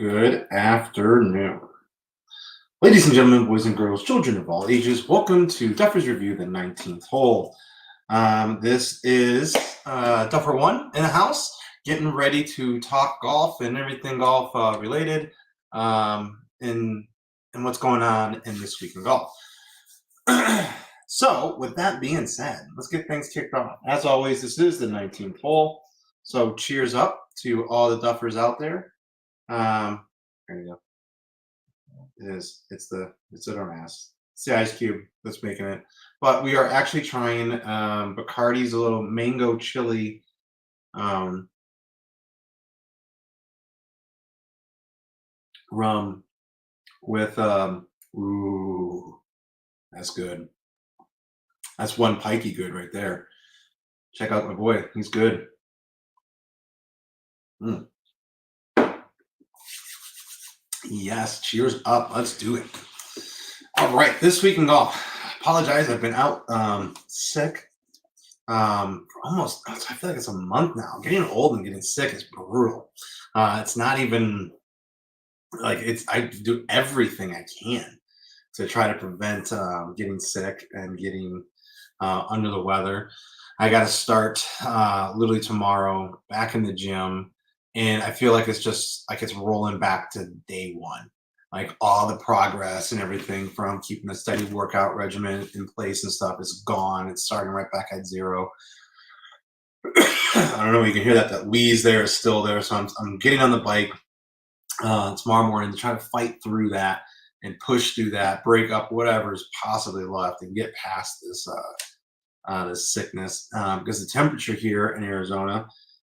Good afternoon. Ladies and gentlemen, boys and girls, children of all ages, welcome to Duffers Review, the 19th hole. This is Duffer 1 in the house, getting ready to talk golf and everything golf related and what's going on in this week in golf. So, with that being said, let's get things kicked off. As always, this is the 19th hole. So, cheers up to all the Duffers out there. There you go. It's a dumbass. It's the ice cube that's making it. But we are actually trying Bacardi's a little mango chili rum with ooh, that's good. That's one pikey good right there. Check out my boy. He's good. Mm. Yes, cheers up. Let's do it. All right, this week in golf. Apologize, I've been out sick. Almost, I feel like it's a month now. Getting old and getting sick is brutal. It's not even like I do everything I can to try to prevent getting sick and getting under the weather. I got to start literally tomorrow back in the gym. And I feel like it's just like it's rolling back to day one. Like all the progress and everything from keeping a steady workout regimen in place and stuff is gone. It's starting right back at zero. I don't know if you can hear that. That wheeze there is still there. So I'm getting on the bike tomorrow morning to try to fight through that and push through that, break up whatever is possibly left and get past this sickness. Because the temperature here in Arizona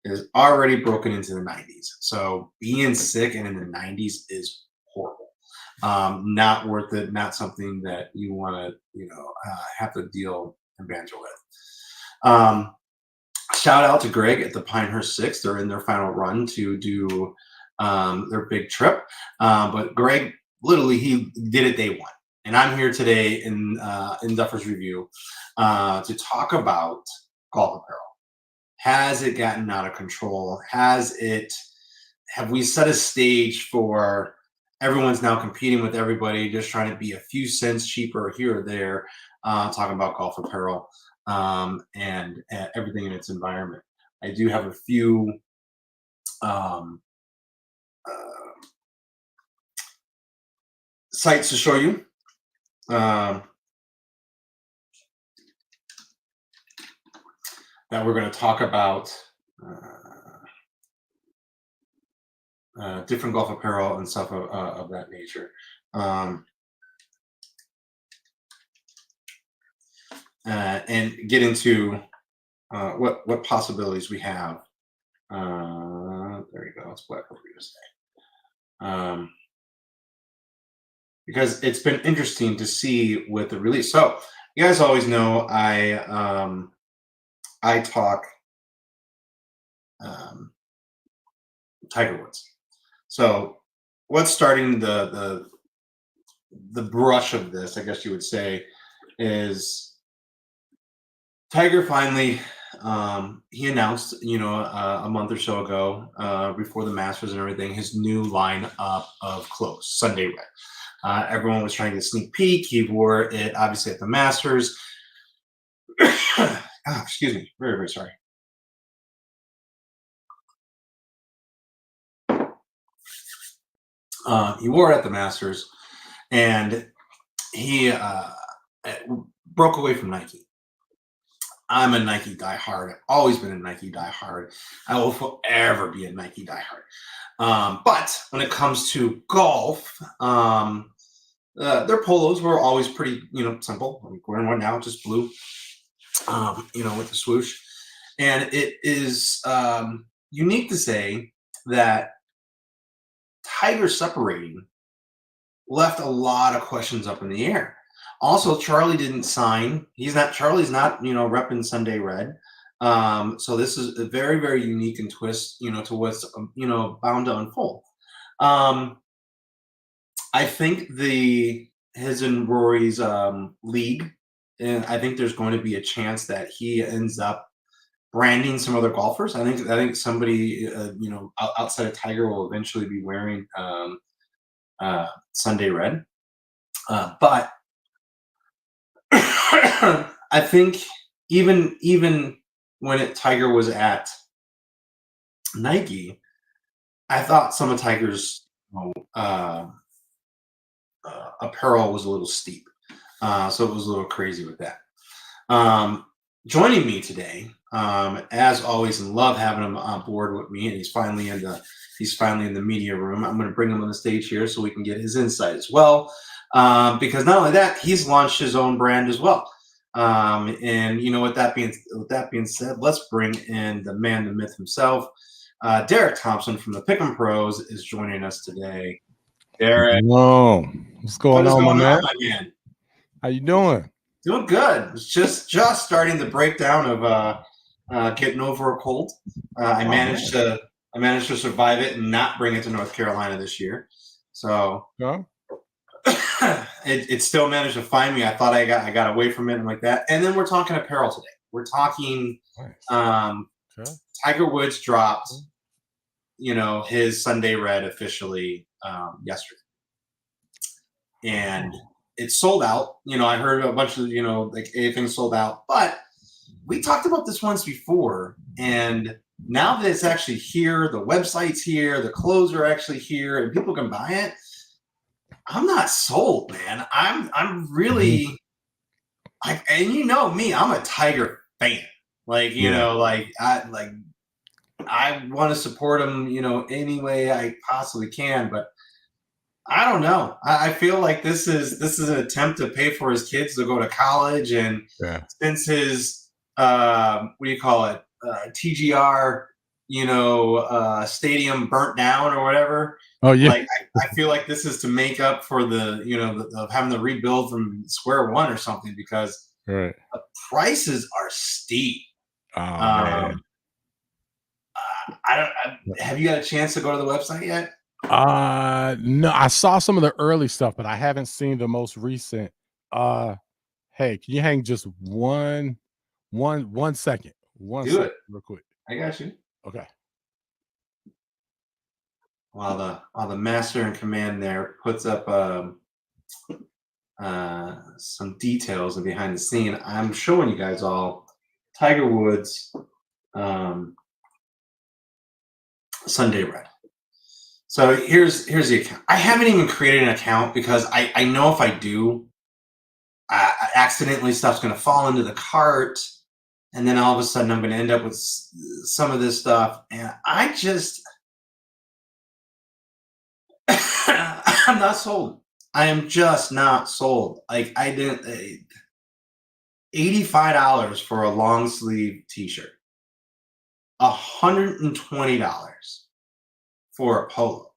is already broken into the 90s. So being sick and in the 90s is horrible. Not worth it. Not something that you want to, have to deal and banter with. Shout out to Greg at the Pinehurst Six. They're in their final run to do their big trip. But Greg, literally, he did it day one. And I'm here today in Duffers Review to talk about golf apparel. Has it gotten out of control? Have we set a stage for everyone's now competing with everybody, just trying to be a few cents cheaper here or there, talking about golf apparel and everything in its environment. I do have a few sites to show you. That we're going to talk about different golf apparel and stuff of that nature. And get into what possibilities we have. There you go. It's black over here to say. Because it's been interesting to see with the release. So you guys always know I talk Tiger Woods. So what's starting the brush of this, I guess you would say, is Tiger finally he announced, a month or so ago, before the Masters and everything, his new line of clothes, Sunday Red. Everyone was trying to sneak peek. He wore it obviously at the Masters. Excuse me. Very, very sorry. He wore it at the Masters, and he broke away from Nike. I'm a Nike diehard. I've always been a Nike diehard. I will forever be a Nike diehard. But when it comes to golf, their polos were always pretty, simple. I'm wearing one now, just blue, with the swoosh. And it is unique to say that Tiger separating left a lot of questions up in the air. Also, Charlie didn't sign. Charlie's not, repping Sunday Red. So this is a very, very unique and twist, to what's, bound to unfold. I think his and Rory's league, and I think there's going to be a chance that he ends up branding some other golfers. I think somebody outside of Tiger will eventually be wearing Sunday Red. But I think even when Tiger was at Nike, I thought some of Tiger's apparel was a little steep, so it was a little crazy with that. Joining me today, as always, and love having him on board with me, and he's finally in the media room. I'm going to bring him on the stage here so we can get his insight as well, because not only that, he's launched his own brand as well. And with that being said, let's bring in the man, the myth himself. Derek Thompson from the Pick'em Pros is joining us today. Derek, whoa, what's going on, my man? How you doing? Doing good. It's just starting the breakdown of getting over a cold. I managed to survive it and not bring it to North Carolina this year. So it still managed to find me. I thought I got away from it and like that. And then we're talking apparel today. We're talking Tiger Woods dropped, his Sunday Red officially yesterday. And it's sold out. I heard a bunch of, like everything sold out. But we talked about this once before. And now that it's actually here, the website's here, the clothes are actually here, and people can buy it, I'm not sold, man. I'm really and me, I'm a Tiger fan. I want to support him, any way I possibly can, but I don't know. I feel like this is an attempt to pay for his kids to go to college, and since his what do you call it, TGR, stadium burnt down or whatever. Oh yeah. Like I feel like this is to make up for the having to rebuild from square one or something, because the prices are steep. Man. Have you had a chance to go to the website yet? No, I saw some of the early stuff, but I haven't seen the most recent. Hey, can you hang just one second? Do it real quick. I got you. Okay. While the master in command there puts up some details and behind the scene, I'm showing you guys all Tiger Woods Sunday Red. So here's the account. I haven't even created an account because I know if I do, accidentally stuff's going to fall into the cart, and then all of a sudden I'm going to end up with some of this stuff, and I just I'm not sold. I am just not sold. Like, I didn't $85 for a long sleeve t-shirt, $120 for a polo,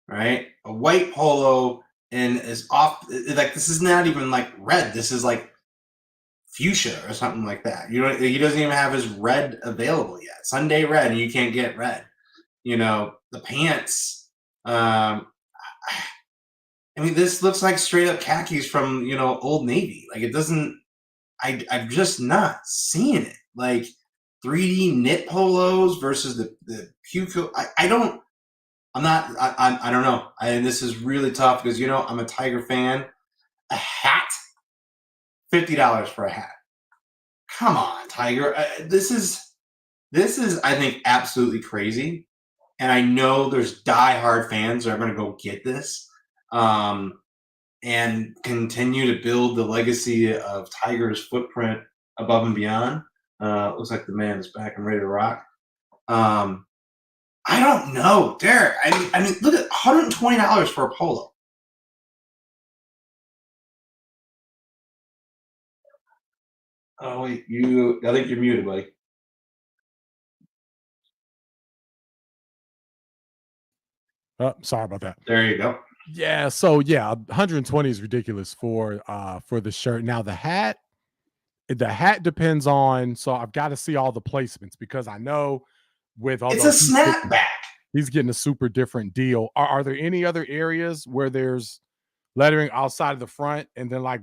right? A white polo, and is off, like, this is not even like red. This is like fuchsia or something like that. He doesn't even have his red available yet. Sunday Red, and you can't get red. The pants. I mean, this looks like straight up khakis from Old Navy. Like, it doesn't. I'm just not seeing it. Like 3D knit polos versus the Puco. I don't. I'm not. I don't know. And this is really tough because I'm a Tiger fan. A hat, $50 for a hat. Come on, Tiger. This is I think absolutely crazy. And I know there's diehard fans that are going to go get this, and continue to build the legacy of Tiger's footprint above and beyond. Looks like the man is back and ready to rock. I don't know, Derek. I mean, look at $120 for a polo. Oh wait, I think you're muted, buddy. Oh, sorry about that. There you go. Yeah, so 120 is ridiculous for the shirt. Now the hat depends on, so I've got to see all the placements, because I know with all it's a snapback. He's getting a super different deal. Are there any other areas where there's lettering outside of the front, and then it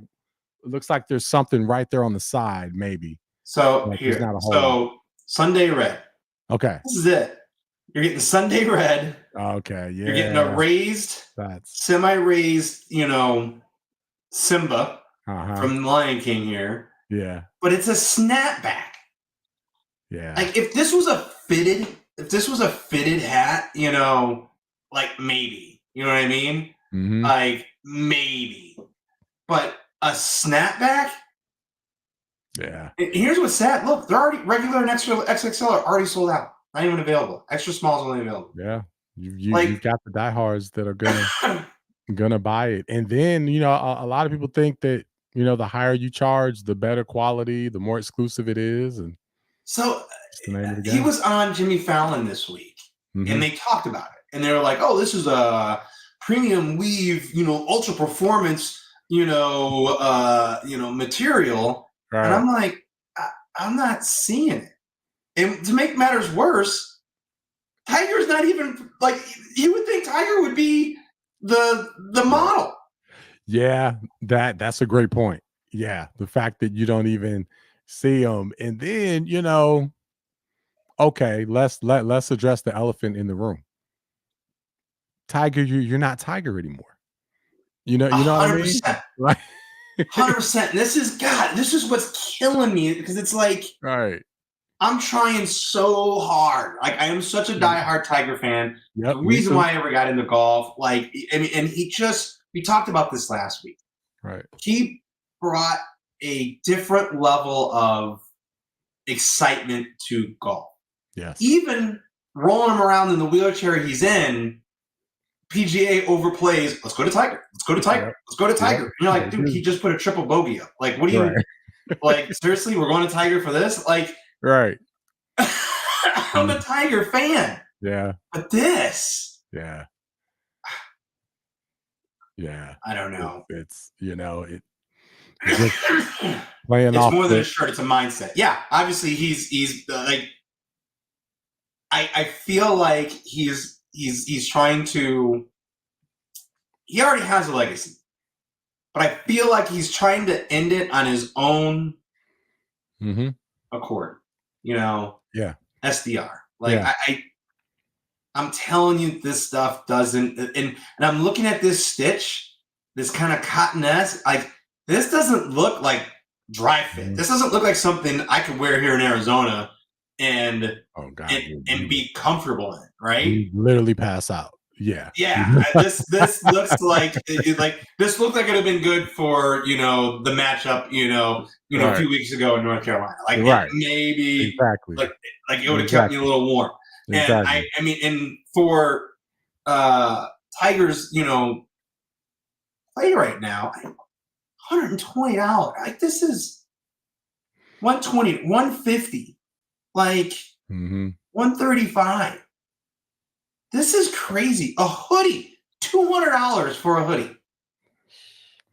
looks like there's something right there on the side, maybe? So like, here, so Sunday red. Okay. This is it. You're getting Sunday red. Okay. You're getting a Yeah. raised, That's semi-raised, Simba uh-huh. from Lion King here, Yeah. but it's a snapback. Yeah. Like if this was a fitted hat, like maybe, you know what I mean? Mhm. Like maybe, but a snapback. Yeah. And here's what's sad. Look, they're already regular and extra XXL are already sold out. Not even available. Extra small is only available. Yeah. You've Like, got the diehards that are gonna buy it. And then, a lot of people think that, the higher you charge, the better quality, the more exclusive it is, and so it's the name of the he game. was on Jimmy Fallon this week, and Mhm. they talked about it, and they were like, "Oh, this is a premium weave, ultra performance, material," and Right. I'm like, I'm not seeing it. And to make matters worse, Tiger's not even like you would think Tiger would be the Yeah. model. Yeah, that's a great point. Yeah, the fact that you don't even see them, and then, okay, let's address the elephant in the room. Tiger, you're not Tiger anymore. A You know what I hundred mean? percent, Right. 100%. And this is God. This is what's killing me because it's like Right. I'm trying so hard. Like I am such a Mm, diehard Tiger fan. The yep, me reason too. why I ever got into golf, like I mean, and we talked about this last week. Right. He brought a different level of excitement to golf. Yes. Even rolling him around in the wheelchair he's in, PGA overplays. Let's go to Tiger. Let's go to Tiger. Yep. Let's go to Yep. Tiger. And you're They like, dude, he do. just put a triple bogey up. Like, what do Right. you like? Seriously, we're going to Tiger for this? Like, Right. I'm a Mm, Tiger fan, yeah. but this, Yeah. Yeah. I don't know. It's, just playing It's off more than a the shirt; it's a mindset. Yeah, obviously he's like I feel like he's trying to. He already has a legacy, but I feel like he's trying to end it on his own Mhm. accord. Yeah. SDR. Like Yeah. I'm telling you, this stuff doesn't. And I'm looking at this stitch, this kind of cotton-esque. Like this doesn't look like dry fit. Mhm. This doesn't look like something I could wear here in Arizona and Oh god, and and be comfortable in. Right? you literally pass out. Yeah. Yeah. This looks like this looked like it would have been good for the matchup. A Right. few weeks ago in North Carolina. Like it Right. maybe Exactly. like it would have kept me a Exactly. little warm. And Exactly. I mean, and for Tigers, play right now, $120. Like this is 120, 150, like Mhm. 135. This is crazy. A hoodie, $200 for a hoodie.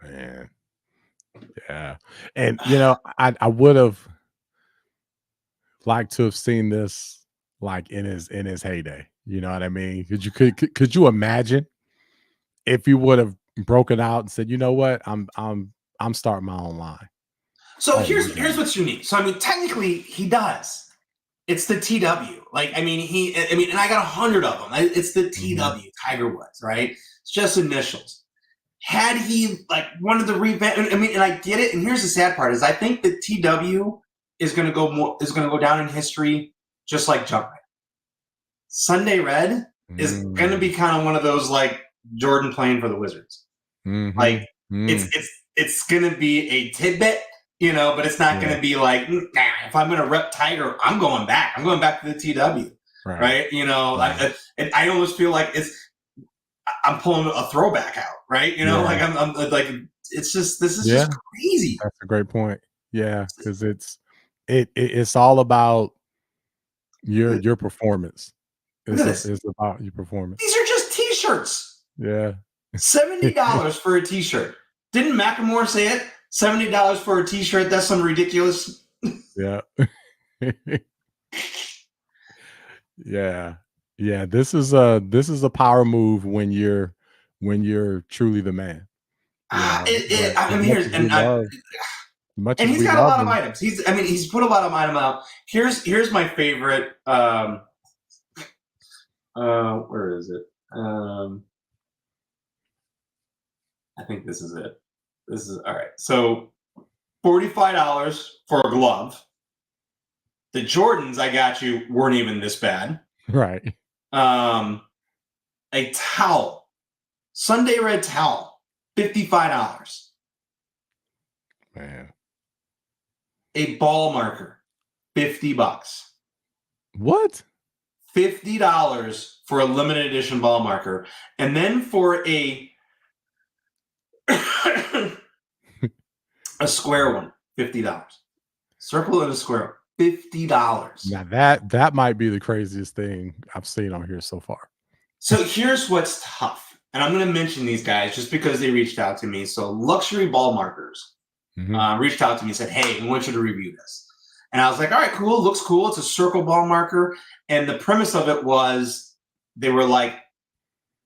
Man. Yeah. And, I would have liked to have seen this, like, in his heyday. You know what I mean? Could you imagine if you would have broken out and said, "You know what? I'm starting my own line." So Oh my here's god. what's unique. So I mean, technically he does. It's the TW. Like I mean, and I got 100 of them. It's the Mhm. TW, Tiger Woods, right? It's just initials. Had he like wanted to revamp, I mean, and I get it. And here's the sad part: is I think the TW is going to go down in history, just like Junkman. Sunday Red is going to Mm. be kind of one of those like Jordan playing for the Wizards. Like Mhm. it's Mm. it's it's going to be a tidbit, but it's not going Yeah. to be like, nah, if I'm going to rep Tiger, I'm going back. I'm going back to the TW, Right. right? Right. I almost feel like I'm pulling a throwback out, right? Yeah. Like I'm like it's just this is Yeah. just crazy. That's a great point. Yeah, because it's all about your performance. Look at this. It's about your performance. These are just T-shirts. Yeah. $70 for a T-shirt. Didn't Macklemore say it? $70 for a T-shirt. That's some ridiculous. Yeah. Yeah. Yeah, this is a power move when you're truly the man, Ah, but I as mean, much here's as we and love Much And as he's we got a love lot of him. items. He's put a lot of items out. Here's my favorite. Where is it? I think this is it. This is all right. So $45 for a glove. The Jordans I got you weren't even this bad. Right. A towel, Sunday red towel, $55. Man. A ball marker, $50. What? $50 for a limited edition ball marker, and then for a a square one, $50. Circle and a square, $50. Now that might be the craziest thing I've seen on here so far. So here's what's tough, and I'm going to mention these guys just because they reached out to me. So Luxury Ball Markers reached out to me and said, "Hey, we want you to review this." And I was like, "All right, cool. Looks cool. It's a circle ball marker." And the premise of it was they were like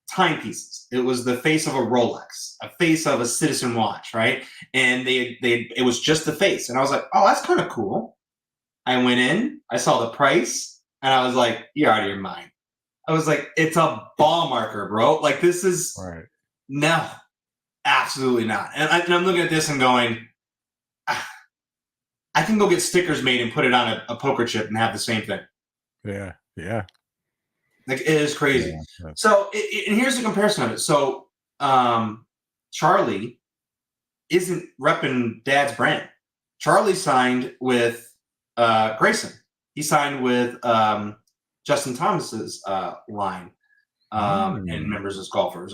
timepieces. It was the face of a Rolex, a face of a Citizen watch, right? And it was just the face. And I was like, "Oh, that's kind of cool." I went in, I saw the price, and I was like, "You're out of your mind." I was like, "It's a ball marker, bro. Like, this is Right. no, absolutely not." And I'm looking at this and going, I can go get stickers made and put it on a poker chip and have the same thing. Yeah. Yeah. Like, it is crazy. Yeah. So, and here's the comparison of it. So, Charlie isn't repping Dad's brand. Charlie signed with Grayson. He signed with Justin Thomas's line and members as golfers.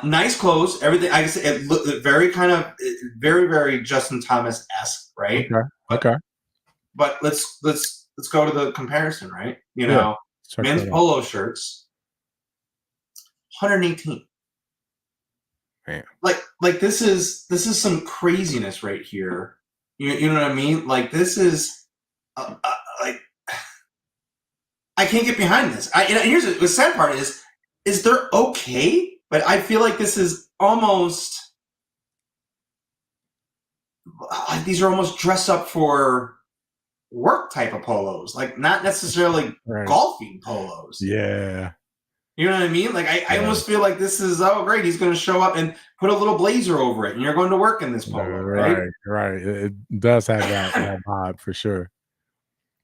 Nice clothes, everything. I guess it looked very kind of very, very Justin Thomas-esque, right? Okay. But let's go to the comparison, right? You Yeah. know, Check men's that out. polo shirts, 118. Man. Like this is some craziness right here. You know what I mean? Like, this is like, I can't get behind this. And here's the sad part is they're okay, but I feel like this is almost like these are almost dress up for work type of polos, like not necessarily golfing polos. Yeah. You know what I mean? Like, I almost feel like this is, oh, great, he's going to show up and put a little blazer over it, and you're going to work in this polo, right? Right. It does have that vibe for sure.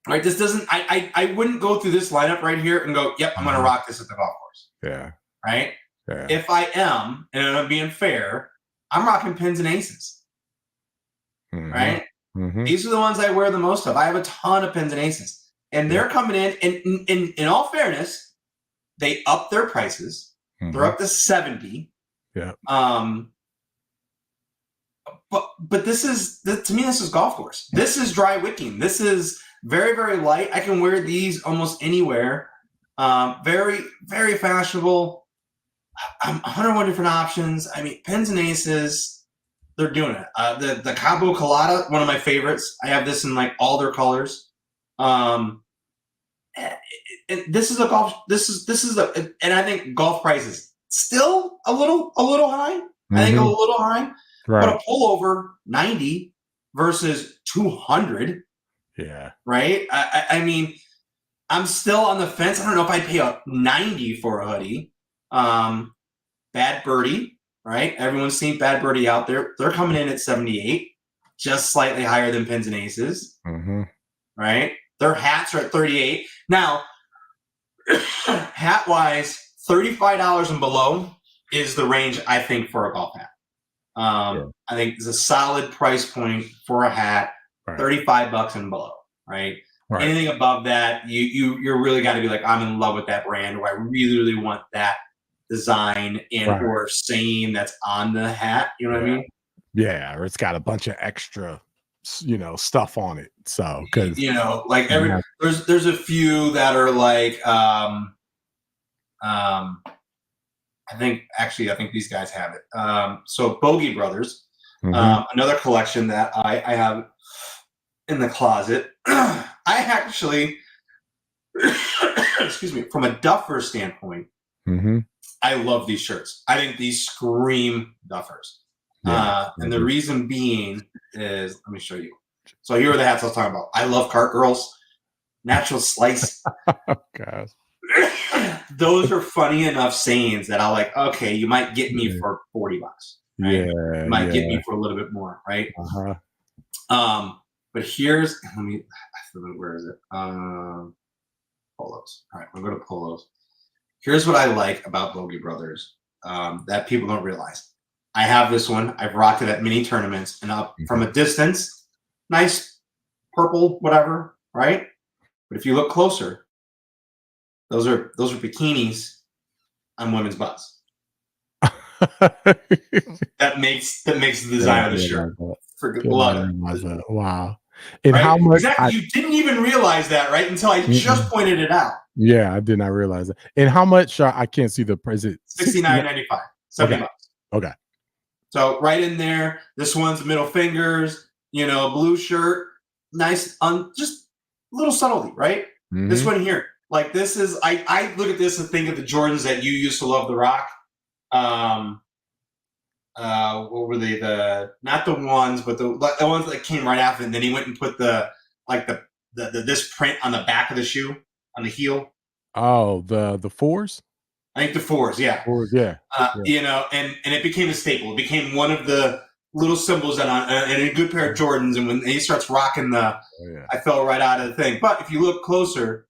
Right. This doesn't. I wouldn't go through this lineup right here and go, "Yep, I'm going to rock this at the golf course." Yeah. Right. Yeah. If I am, and I'm being fair, I'm rocking pins and aces. Right. These are the ones I wear the most of. I have a ton of pins and aces, and they're coming in. And in all fairness, they up their prices. They're up to 70. Yeah. But this is, to me, this is golf course. This is dry wicking. This is very, very light. I can wear these almost anywhere. Very, very fashionable. 101 different options. I mean, pins and aces, they're doing it. The Cabo Colada, one of my favorites. I have this in like all their colors. And this is a golf. This is and I think golf prices still a little high. I think a little high. Right. But a pullover 90 versus 200. Yeah. Right. I mean, I'm still on the fence. I don't know if I'd pay a 90 for a hoodie. Bad Birdie, right? Everyone's seen Bad Birdie out there. They're coming in at 78, just slightly higher than Pins and Aces. Right. Their hats are at 38. Now, hat wise, $35 and below is the range, I think, for a golf hat. I think it's a solid price point for a hat, $35 and below, right? Anything above that, you're really got to be like, I'm in love with that brand, or I really, really want that design or saying that's on the hat. You know what I mean? Yeah, or it's got a bunch of extra, stuff on it. So, because like there's a few that are like, I think these guys have it. So Bogey Brothers, another collection that I have in the closet. I actually, excuse me, from a Duffers standpoint, I love these shirts. I think these scream Duffers. Yeah. And the reason being is, let me show you. So here are the hats I was talking about. I love Cart Girls, Natural Slice. Oh, gosh. Those are funny enough sayings that I'll like, okay, you might get me Yeah. for $40, right? Yeah. You might get Yeah. me for a little bit more, right? Uh-huh. But here's, where is it? Polos. All right, we'll go to polos. Here's what I like about Bogey Brothers that people don't realize. I have this one. I've rocked it at many tournaments, and up from a distance, nice purple, whatever, right? But if you look closer, those are bikinis on women's butts. That makes the design of the shirt. Love it. Wow. And Right? how much Exactly. You didn't even realize that, right? Until I just pointed it out. Yeah, I did not realize that. And how much I can't see the price. Is it $69.95, $70. Okay. So right in there, this one's middle fingers, blue shirt, nice, just little subtlety, right? This one here, like this is, I look at this and think of the Jordans that you used to love, The Rock. What were they? Not the ones, but the ones that came right after. And then he went and put the this print on the back of the shoe, on the heel. Oh, the fours? I think the fours, yeah. Fours, yeah. And it became a staple. It became one of the little symbols that and a good pair of Jordans. And when he starts rocking I fell right out of the thing. But if you look closer,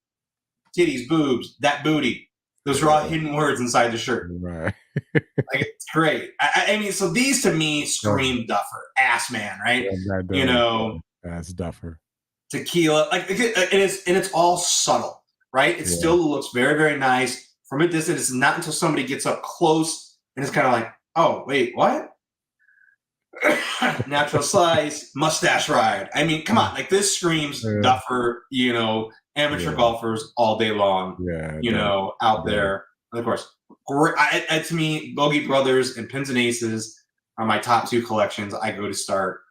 titties, boobs, that booty, those are all hidden words inside the shirt. Right. Like, it's great. I mean, so these to me scream Duffer, ass man, right? That's Duffer. Tequila, like, and it's all subtle, right? It still looks very, very nice from a distance. It's not until somebody gets up close and it's kind of like, oh, wait, what? Natural Slice, Mustache Ride. I mean, come on, like this screams Duffer, amateur golfers all day long, out there. And of course, to me, Bogey Brothers and Pins and Aces are my top two collections I go to start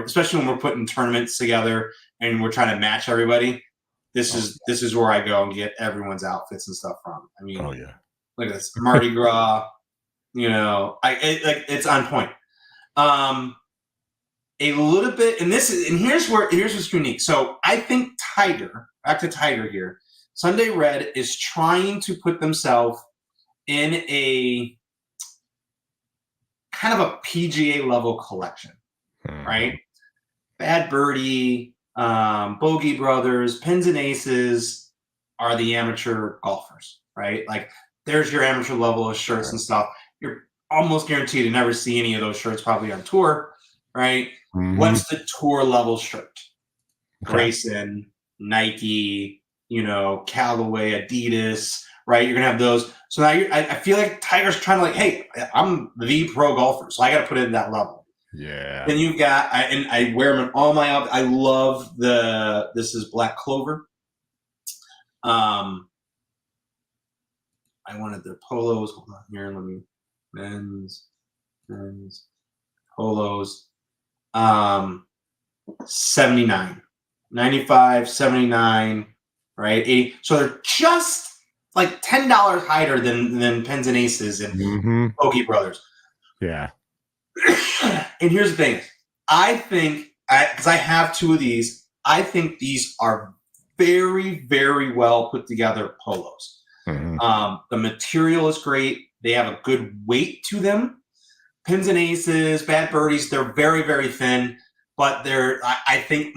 especially when we're putting tournaments together and we're trying to match everybody. This is where I go and get everyone's outfits and stuff from. I mean, look at this Mardi Gras. It's on point. A little bit, and here's what's unique. So I think back to Tiger here. Sunday Red is trying to put themselves in a kind of a PGA level collection, right? Bad Birdie, Bogey Brothers, Pins and Aces are the amateur golfers, right? Like there's your amateur level of shirts and stuff. You're almost guaranteed to never see any of those shirts probably on tour, right? What's the tour level shirt? Grayson, Nike, Callaway, Adidas, right? You're gonna have those. So now I feel like Tiger's trying to hey, I'm the pro golfer, so I got to put it in that level. Yeah. Then you've got, I wear them in all my outfits. I love this is Black Clover. I wanted their polos. Hold on here, let me men's polos. 79, 95, 79, right? 80. So they're just like $10 higher than Pins and Aces and Bogey Brothers. Yeah. And here's the thing. I think, because I have two of these, I think these are very, very well put together polos. The material is great. They have a good weight to them. Pins and Aces, Bad Birdies, they're very, very thin, but I think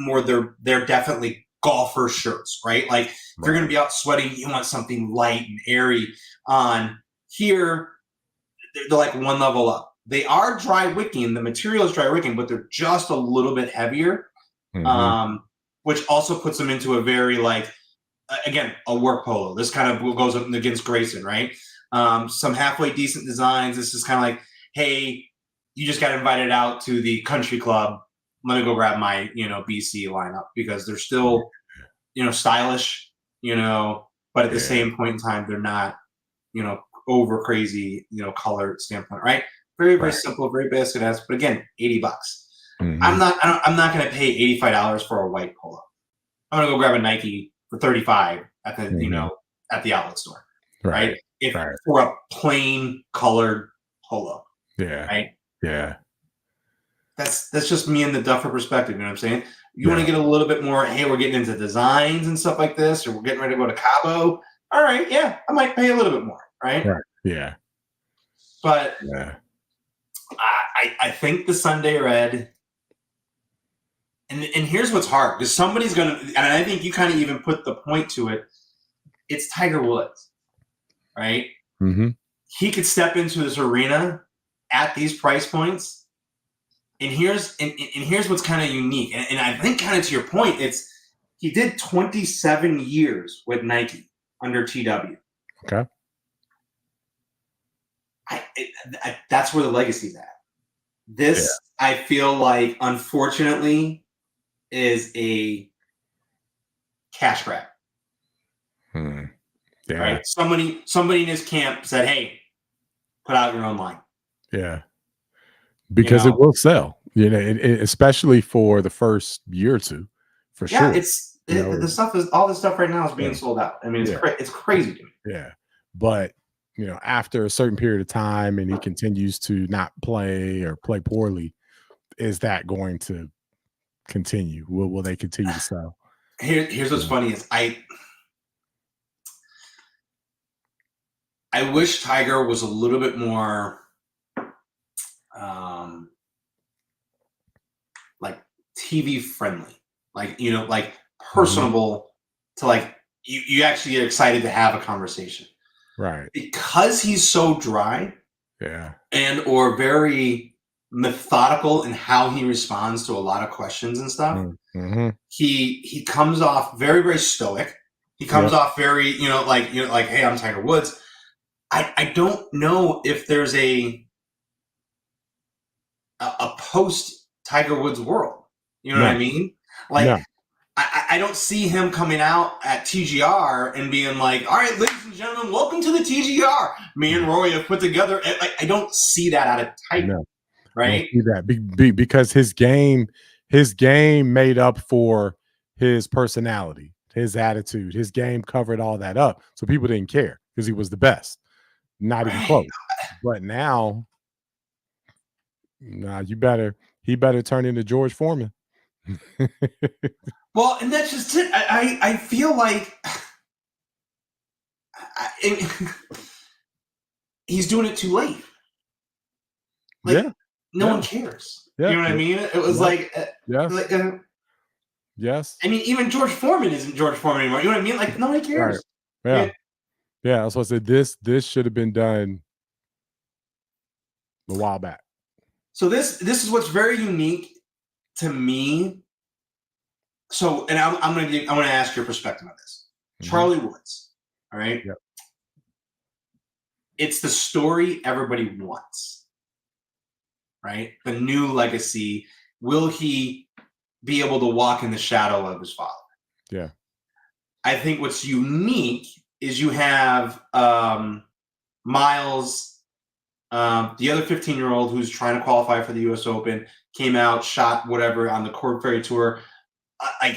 they're definitely golfer shirts, right? Like if you're going to be out sweating, you want something light and airy on. Here, they're like one level up. They are dry wicking. The material is dry wicking, but they're just a little bit heavier, which also puts them into a very again, a work polo. This kind of goes up against Grayson, right? Some halfway decent designs. This is kind of like, hey, you just got invited out to the country club. Let me go grab my, BC lineup because they're still, stylish, but at the same point in time, they're not, over crazy, color standpoint, right? Very, very simple, very basic ass, but again, $80. I'm not going to pay $85 for a white polo. I'm going to go grab a Nike for $35 at the, at the outlet store, right? For a plain colored polo. Yeah. Right. Yeah. that's just me and the Duffer perspective. You know what I'm saying? You want Yeah. to get a little bit more. Hey, we're getting into designs and stuff like this, or we're getting ready to go to Cabo. All right, yeah, I might pay a little bit more, right? Right. Yeah. But Yeah. I think the Sunday Red. And here's what's hard because somebody's gonna, and I think you kind of even put the point to it. It's Tiger Woods, right? Mm-hmm. He could step into this arena at these price points, and here's what's kind of unique. And I think kind of to your point, it's he did 27 years with Nike under TW. Okay. That's where the legacy's at. This I feel like, unfortunately, is a cash grab. Hmm. Yeah. Right? Somebody in his camp said, "Hey, put out your own line." Yeah. Because it will sell, especially for the first year or two, for Yeah, sure. the stuff is all this stuff right now is being Yeah. sold out. I mean, Yeah. it's crazy to me. Yeah. But, after a certain period of time and he continues to not play or play poorly, is that going to continue? Will they continue to sell? Here's what's Yeah. funny is I wish Tiger was a little bit more like TV friendly, like like personable to like you actually get excited to have a conversation. Right. Because he's so dry Yeah. and or very methodical in how he responds to a lot of questions and stuff. Mm-hmm. He comes off very, very stoic. He comes off very, like hey, I'm Tiger Woods. I don't know if there's a post Tiger Woods world. You know what I mean? Like No. I don't see him coming out at TGR and being like, all right, ladies and gentlemen, welcome to the TGR. Me and Roy have put together. I don't see that out of Tiger. No. Right? Don't see that because his game made up for his personality, his attitude, his game covered all that up. So people didn't care because he was the best, not even close. But now, nah, he better turn into George Foreman. Well, and that's just it. I feel like he's doing it too late. Like, no one cares. Yeah. You know what I mean? It was Yes. I mean, even George Foreman isn't George Foreman anymore. You know what I mean? Like, nobody cares. Right. Yeah. That's what I said. This should have been done a while back. So this is what's very unique to me. So, and I'm gonna ask your perspective on this. Mm-hmm. Charlie Woods. All right. Yep. It's the story everybody wants. Right? The new legacy. Will he be able to walk in the shadow of his father? Yeah. I think what's unique is you have Miles, the other 15-year-old who's trying to qualify for the U.S. Open, came out, shot whatever on the Corn Ferry Tour. I'm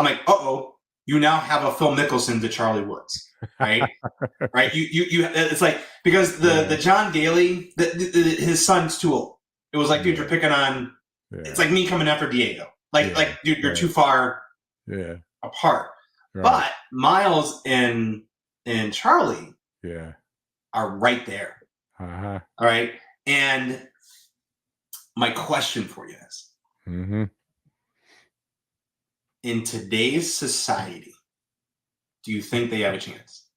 like, uh-oh, you now have a Phil Mickelson to Charlie Woods, right? Right? You it's like, because the John Daly, his son's too old. It was like, dude, you're picking on. It's like me coming after Diego. Like, dude, you're too far apart. Right. But Miles and Charlie are right there. Uh-huh. All right. And my question for you is, in today's society, do you think they have a chance?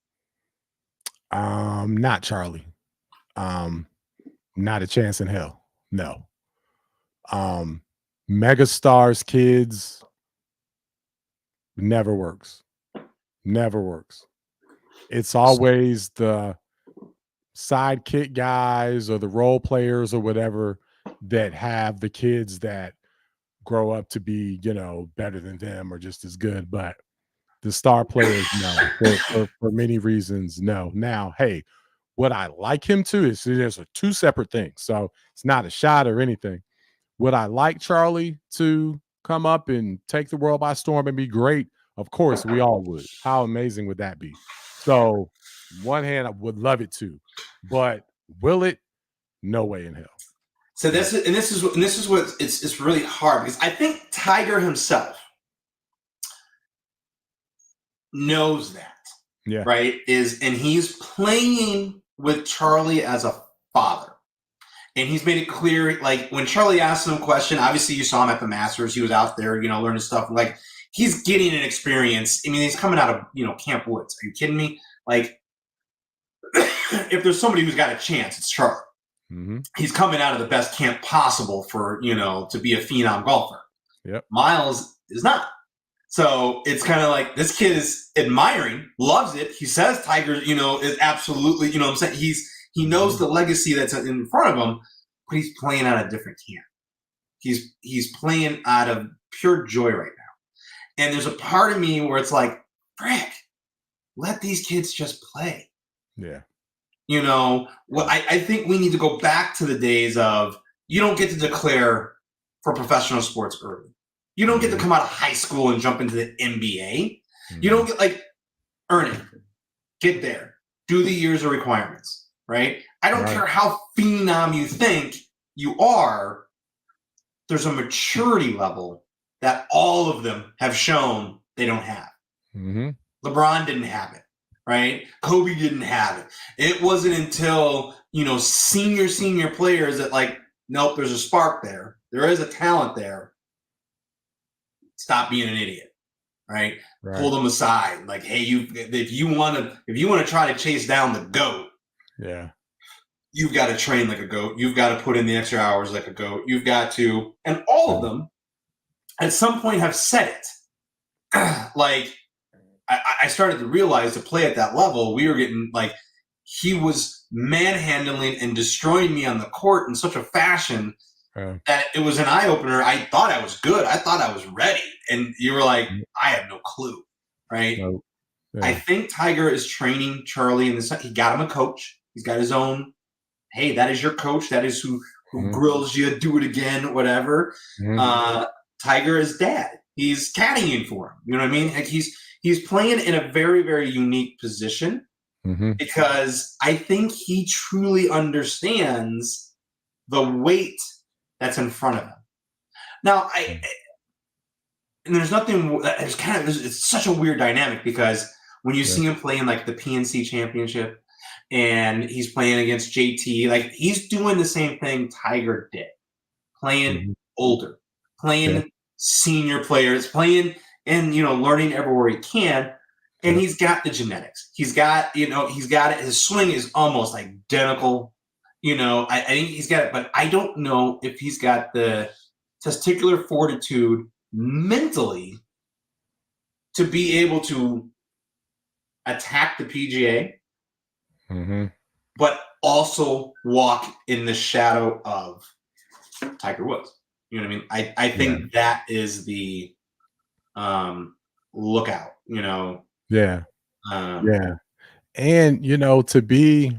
Not Charlie. Not a chance in hell. No. Megastars kids never works. Never works. It's always the sidekick guys or the role players or whatever that have the kids that grow up to be, better than them or just as good. But the star players, no. For many reasons, no. Now, hey, what I like him to is there's two separate things. So it's not a shot or anything. Would I like Charlie to come up and take the world by storm and be great? Of course, we all would. How amazing would that be? So, one hand, I would love it to, but will it? No way in hell. So this is what it's really hard because I think Tiger himself knows that. Yeah. Right? And he's playing with Charlie as a father. And he's made it clear, like when Charlie asked him a question, obviously you saw him at the Masters. He was out there, learning stuff. Like he's getting an experience. I mean, he's coming out of, Camp Woods. Are you kidding me? Like if there's somebody who's got a chance, it's Charlie. Mm-hmm. He's coming out of the best camp possible for, to be a phenom golfer. Yep. Miles is not. So it's kind of like this kid is admiring, loves it. He says Tiger, is absolutely, what I'm saying? He knows the legacy that's in front of him, but he's playing out of different camp. He's playing out of pure joy right now. And there's a part of me where it's like, frick, let these kids just play. Yeah. I think we need to go back to the days of you don't get to declare for professional sports early. You don't get to come out of high school and jump into the NBA. You don't get earn it, get there, do the years of requirements, right? I don't care how phenom you think you are. There's a maturity level that all of them have shown they don't have. Mm-hmm. LeBron didn't have it, right? Kobe didn't have it. It wasn't until, senior players that nope, there's a spark there. There is a talent there. Stop being an idiot, right? Pull them aside. Like, hey, if you want to try to chase down the GOAT, you've got to train like a GOAT. You've got to put in the extra hours like a GOAT. You've got to, and all of them at some point have said it. I started to realize to play at that level, we were getting he was manhandling and destroying me on the court in such a fashion that it was an eye opener. I thought I was good. I thought I was ready. And you were like, I have no clue. Right. Yeah. I think Tiger is training Charlie in the he got him a coach. He's got his own. Hey, that is your coach. That is who grills you. Do it again, whatever. Tiger is dad. He's caddying for him. You know what I mean? He's playing in a very, very unique position because I think he truly understands the weight that's in front of him. Now, and there's nothing. It's such a weird dynamic because when you see him playing the PNC Championship, and he's playing against JT, he's doing the same thing Tiger did, playing older, playing senior players, playing and learning everywhere he can. And he's got the genetics. He's got he's got it. His swing is almost identical. I think he's got it, but I don't know if he's got the testicular fortitude mentally to be able to attack the PGA, but also walk in the shadow of Tiger Woods. You know what I mean? I think that is the lookout, Yeah. And, to be,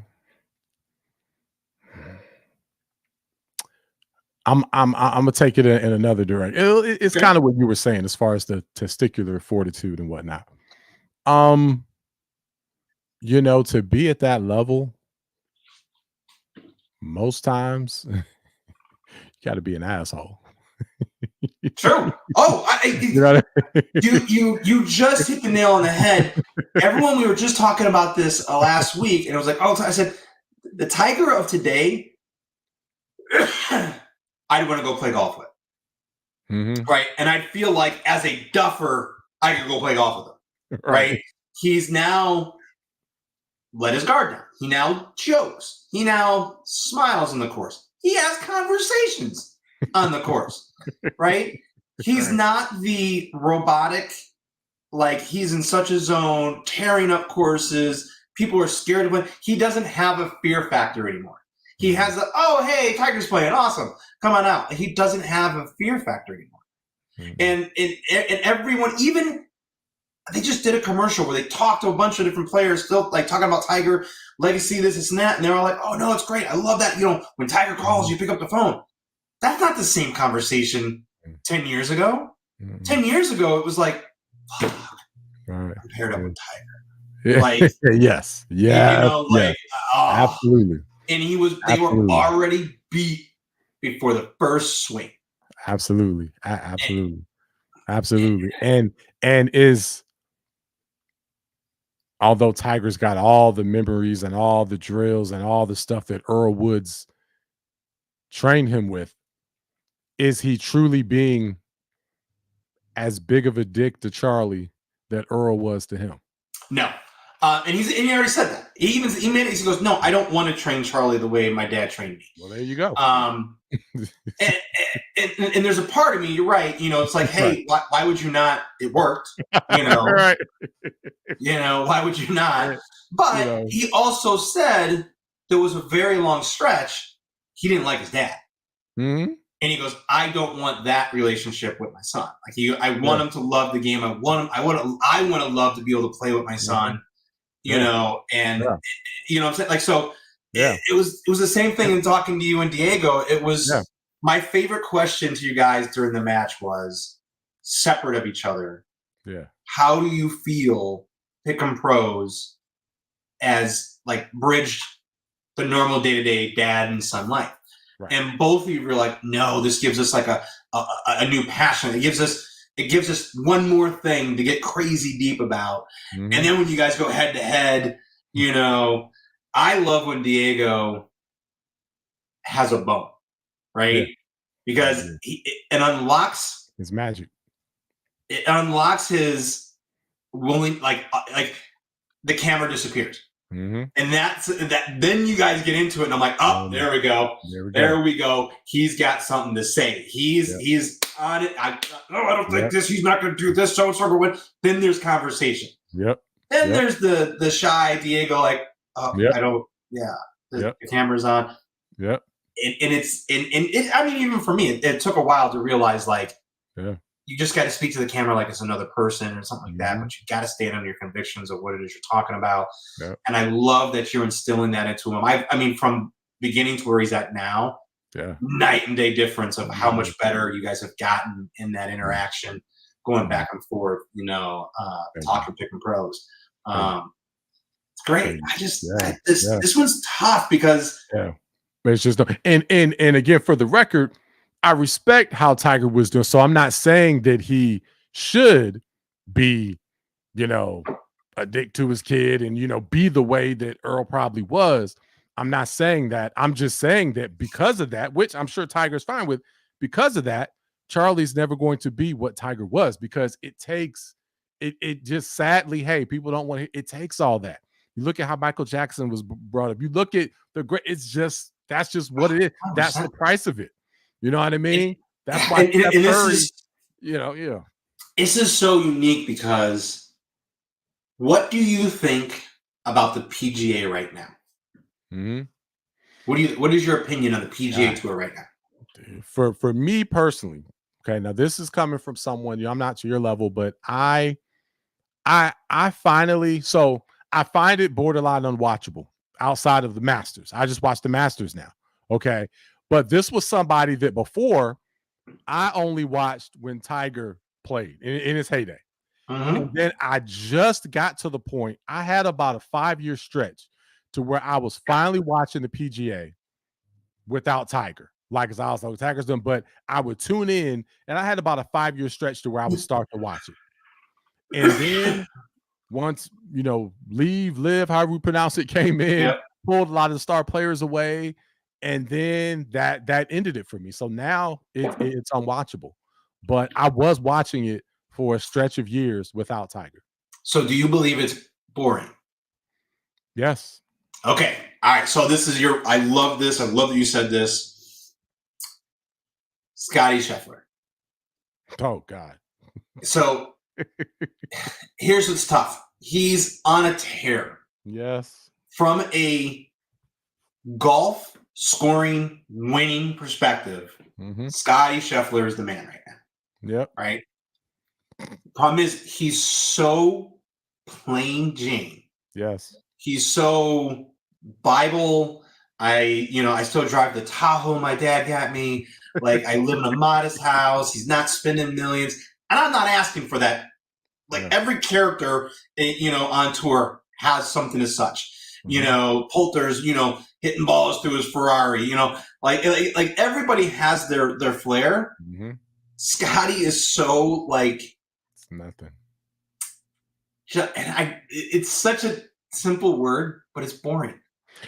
I'm gonna take it in another direction. It's kind of what you were saying as far as the testicular fortitude and whatnot. To be at that level, most times you got to be an asshole. True. Oh, you just hit the nail on the head. Everyone, we were just talking about this last week, and it was like, I said, the Tiger of today, I'd want to go play golf with. Right? And I feel like as a duffer, I could go play golf with him. Right? He's now let his guard down. He now jokes. He now smiles on the course. He has conversations on the course. Right? He's not the robotic, he's in such a zone, tearing up courses. People are scared of him. He doesn't have a fear factor anymore. He has hey, Tiger's playing. Awesome. Come on out. He doesn't have a fear factor anymore. And everyone, even they just did a commercial where they talked to a bunch of different players, still talking about Tiger, legacy, this and that. And they're all like, oh, no, it's great. I love that. When Tiger calls, you pick up the phone. That's not the same conversation 10 years ago. 10 years ago, it was like, fuck, I'm paired up with Tiger. Yes. Yeah. Absolutely. And they were already beat before the first swing. Absolutely. Absolutely. And is although Tiger's got all the memories and all the drills and all the stuff that Earl Woods trained him with, is he truly being as big of a dick to Charlie that Earl was to him? No. And he already said that. He made it. He goes, no, I don't want to train Charlie the way my dad trained me. Well, there you go. And there's a part of me, you're right. It's like, hey, why would you not? It worked. Right. Why would you not? Right. But he also said there was a very long stretch he didn't like his dad. Mm-hmm. And he goes, I don't want that relationship with my son. Like I want him to love the game. I want to love to be able to play with my son. And what I'm saying? Like, so it was the same thing in talking to you and Diego. It was my favorite question to you guys during the match was separate of each other. Yeah. How do you feel Pick'em Pros as like bridged the normal day-to-day dad and son life? Right. And both of you were like, no, this gives us like a new passion. It gives us one more thing to get crazy deep about. Mm-hmm. And then when you guys go head to head, I love when Diego has a bone, right? Yeah. Because it unlocks his magic. It unlocks his willing, like the camera disappears. Mm-hmm. And that. Then you guys get into it, and I'm like, oh, there we go. There we go. He's got something to say. He's on it. I don't think this. He's not going to do this. So and so. But then there's conversation. Yep. Then there's the shy Diego, like, oh, I don't. Yeah. The camera's on. Yep. And it's I mean, even for me, it took a while to realize, like, you just got to speak to the camera like it's another person or something like that, but you got to stand on your convictions of what it is you're talking about. Yep. And I love that you're instilling that into him. I mean, from beginning to where he's at now, night and day difference of how much better you guys have gotten in that interaction, going back and forth, talking Pick'em Pros. It's great. I just this one's tough because it's just and again, for the record, I respect how Tiger was doing. So I'm not saying that he should be, a dick to his kid and, be the way that Earl probably was. I'm not saying that. I'm just saying that because of that, which I'm sure Tiger's fine with, because of that, Charlie's never going to be what Tiger was, because it takes it just sadly, hey, people don't want to, it takes all that. You look at how Michael Jackson was brought up. You look at the great, that's just what it is. 100%. That's the price of it. You know what I mean? That's why This is so unique because what do you think about the PGA right now? Mm-hmm. What is your opinion on the PGA Tour right now? For me personally, okay, now this is coming from someone, I'm not to your level, but I finally, so I find it borderline unwatchable outside of the Masters. I just watch the Masters now. Okay. But this was somebody that before I only watched when Tiger played in his heyday. Mm-hmm. And then I just got to the point, I had about a 5-year stretch to where I was finally watching the PGA without Tiger. Like, as I was like, Tiger's done, but I would tune in, and I had about a 5-year stretch to where I would start to watch it. And then once, live, however you pronounce it, came in, pulled a lot of the star players away. And then that ended it for me. So now it's unwatchable. But I was watching it for a stretch of years without Tiger. So do you believe it's boring? Yes. Okay. All right. So this is I love this. I love that you said this. Scotty Scheffler. Oh, God. So here's what's tough. He's on a tear. Yes. From a golf scoring, winning perspective, Scotty Scheffler is the man right now. Yep. Right? Problem is, he's so plain Jane. Yes. He's so Bible. I still drive the Tahoe my dad got me. Like, I live in a modest house. He's not spending millions. And I'm not asking for that. Like, every character, on tour has something as such. You know, Poulter's, you know, hitting balls through his Ferrari. You know, like everybody has their flair. Scotty is so like it's nothing. And it's such a simple word, but it's boring.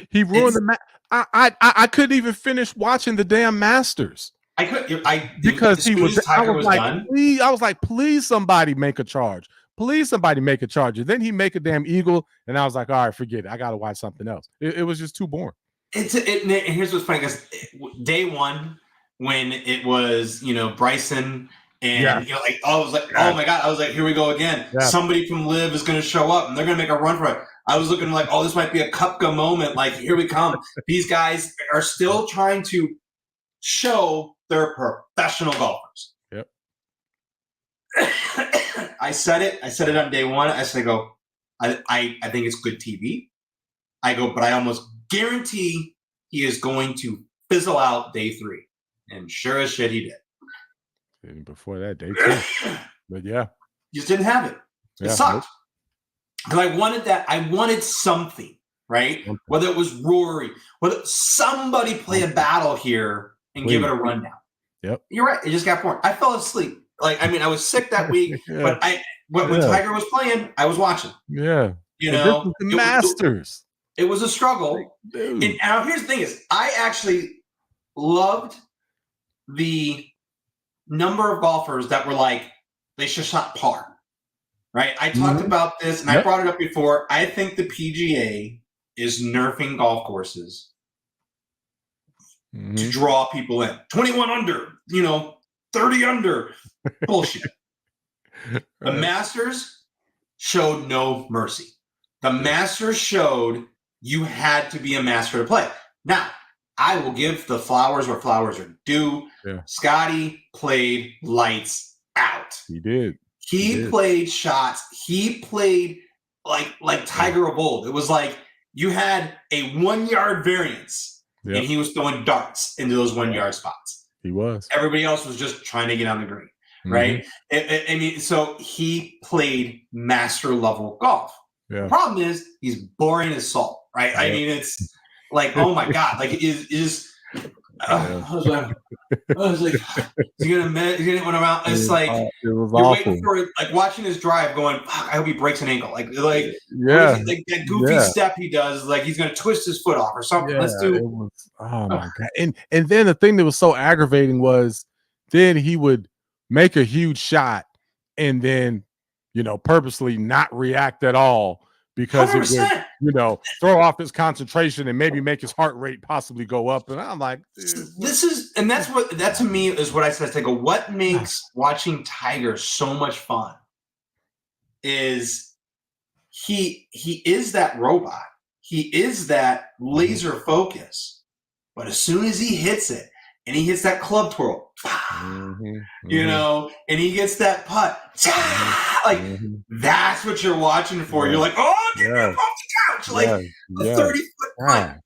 He ruined the I couldn't even finish watching the damn Masters. Because he was. I was like, please, somebody make a charge. Please, somebody make a charge. And then he make a damn eagle, and I was like, all right, forget it. I got to watch something else. It was just too boring. And here's what's funny, because day one, when it was, you know, Bryson and you know, like, I was like, oh my God, I was like, here we go again. Somebody from Live is going to show up and they're going to make a run for it. I was looking like, oh, this might be a Kupka moment. Like, here we come. These guys are still trying to show they're professional golfers. Yep. I said it on day one. I think it's good TV. But I almost guarantee he is going to fizzle out day three. And sure as shit, he did. And before that, day two. But yeah. Just didn't have it. It sucked. Because I wanted that. I wanted something, right? Whether it was Rory, whether somebody play a battle here and give it a rundown. Yep. You're right. It just got boring. I fell asleep. Like, I mean, I was sick that week, but when Tiger was playing, I was watching. Yeah. You know, the Masters. It was a struggle. And now here's the thing is, I actually loved the number of golfers that were like, they should shot par. Right? I talked about this, and I brought it up before. I think the PGA is nerfing golf courses to draw people in. 21 under, you know, 30 under. Bullshit. The Masters showed no mercy. The Masters showed you had to be a master to play. Now, I will give the flowers where flowers are due. Yeah. Scotty played lights out. He did. He played shots. He played like Tiger of old. It was like you had a 1 yard variance, and he was throwing darts into those 1 yard spots. He was. Everybody else was just trying to get on the green, right? I mean, so he played master level golf. Yeah. The problem is he's boring as salt, right? I mean, it's like, oh my God, like it is. I was like, he's gonna run around. It's like you're awful. waiting for it, like watching his drive, going, fuck, I hope he breaks an ankle. Like that goofy step he does, like he's gonna twist his foot off or something. Let's do. It was, oh my God! And then the thing that was so aggravating was, then he would make a huge shot and then, you know, purposely not react at all because 100%. it would, you know, throw off his concentration and maybe make his heart rate possibly go up. And I'm like, that to me is what I said. I go, what makes watching Tiger so much fun is he is that robot. He is that laser focus. But as soon as he hits it and he hits that club twirl, you know, and he gets that putt, like that's what you're watching for. You're like, oh, get me off the couch, like a 30-foot putt,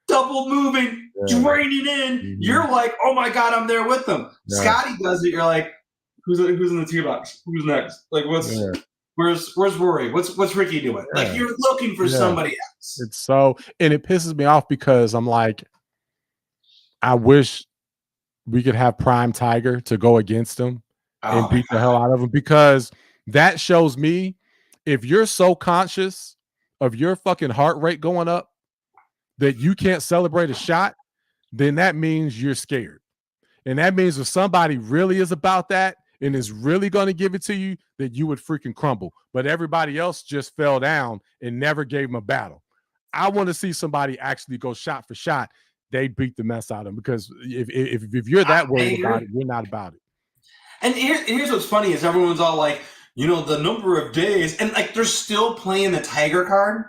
double moving, draining in. You're like, oh my God, I'm there with them. Scotty does it. You're like, who's in the tee box? Who's next? Like, where's Rory? What's Ricky doing? Like, you're looking for somebody else. It's so, and it pisses me off because I'm like, I wish we could have prime Tiger to go against him and beat the hell out of him, because that shows me if you're so conscious of your fucking heart rate going up that you can't celebrate a shot, then that means you're scared. And that means if somebody really is about that and is really going to give it to you, that you would freaking crumble. But everybody else just fell down and never gave him a battle. I want to see somebody actually go shot for shot. They beat the mess out of him, because if you're that worried about it, you're not about it. And here's what's funny is everyone's all like, you know, the number of days, and like they're still playing the Tiger card.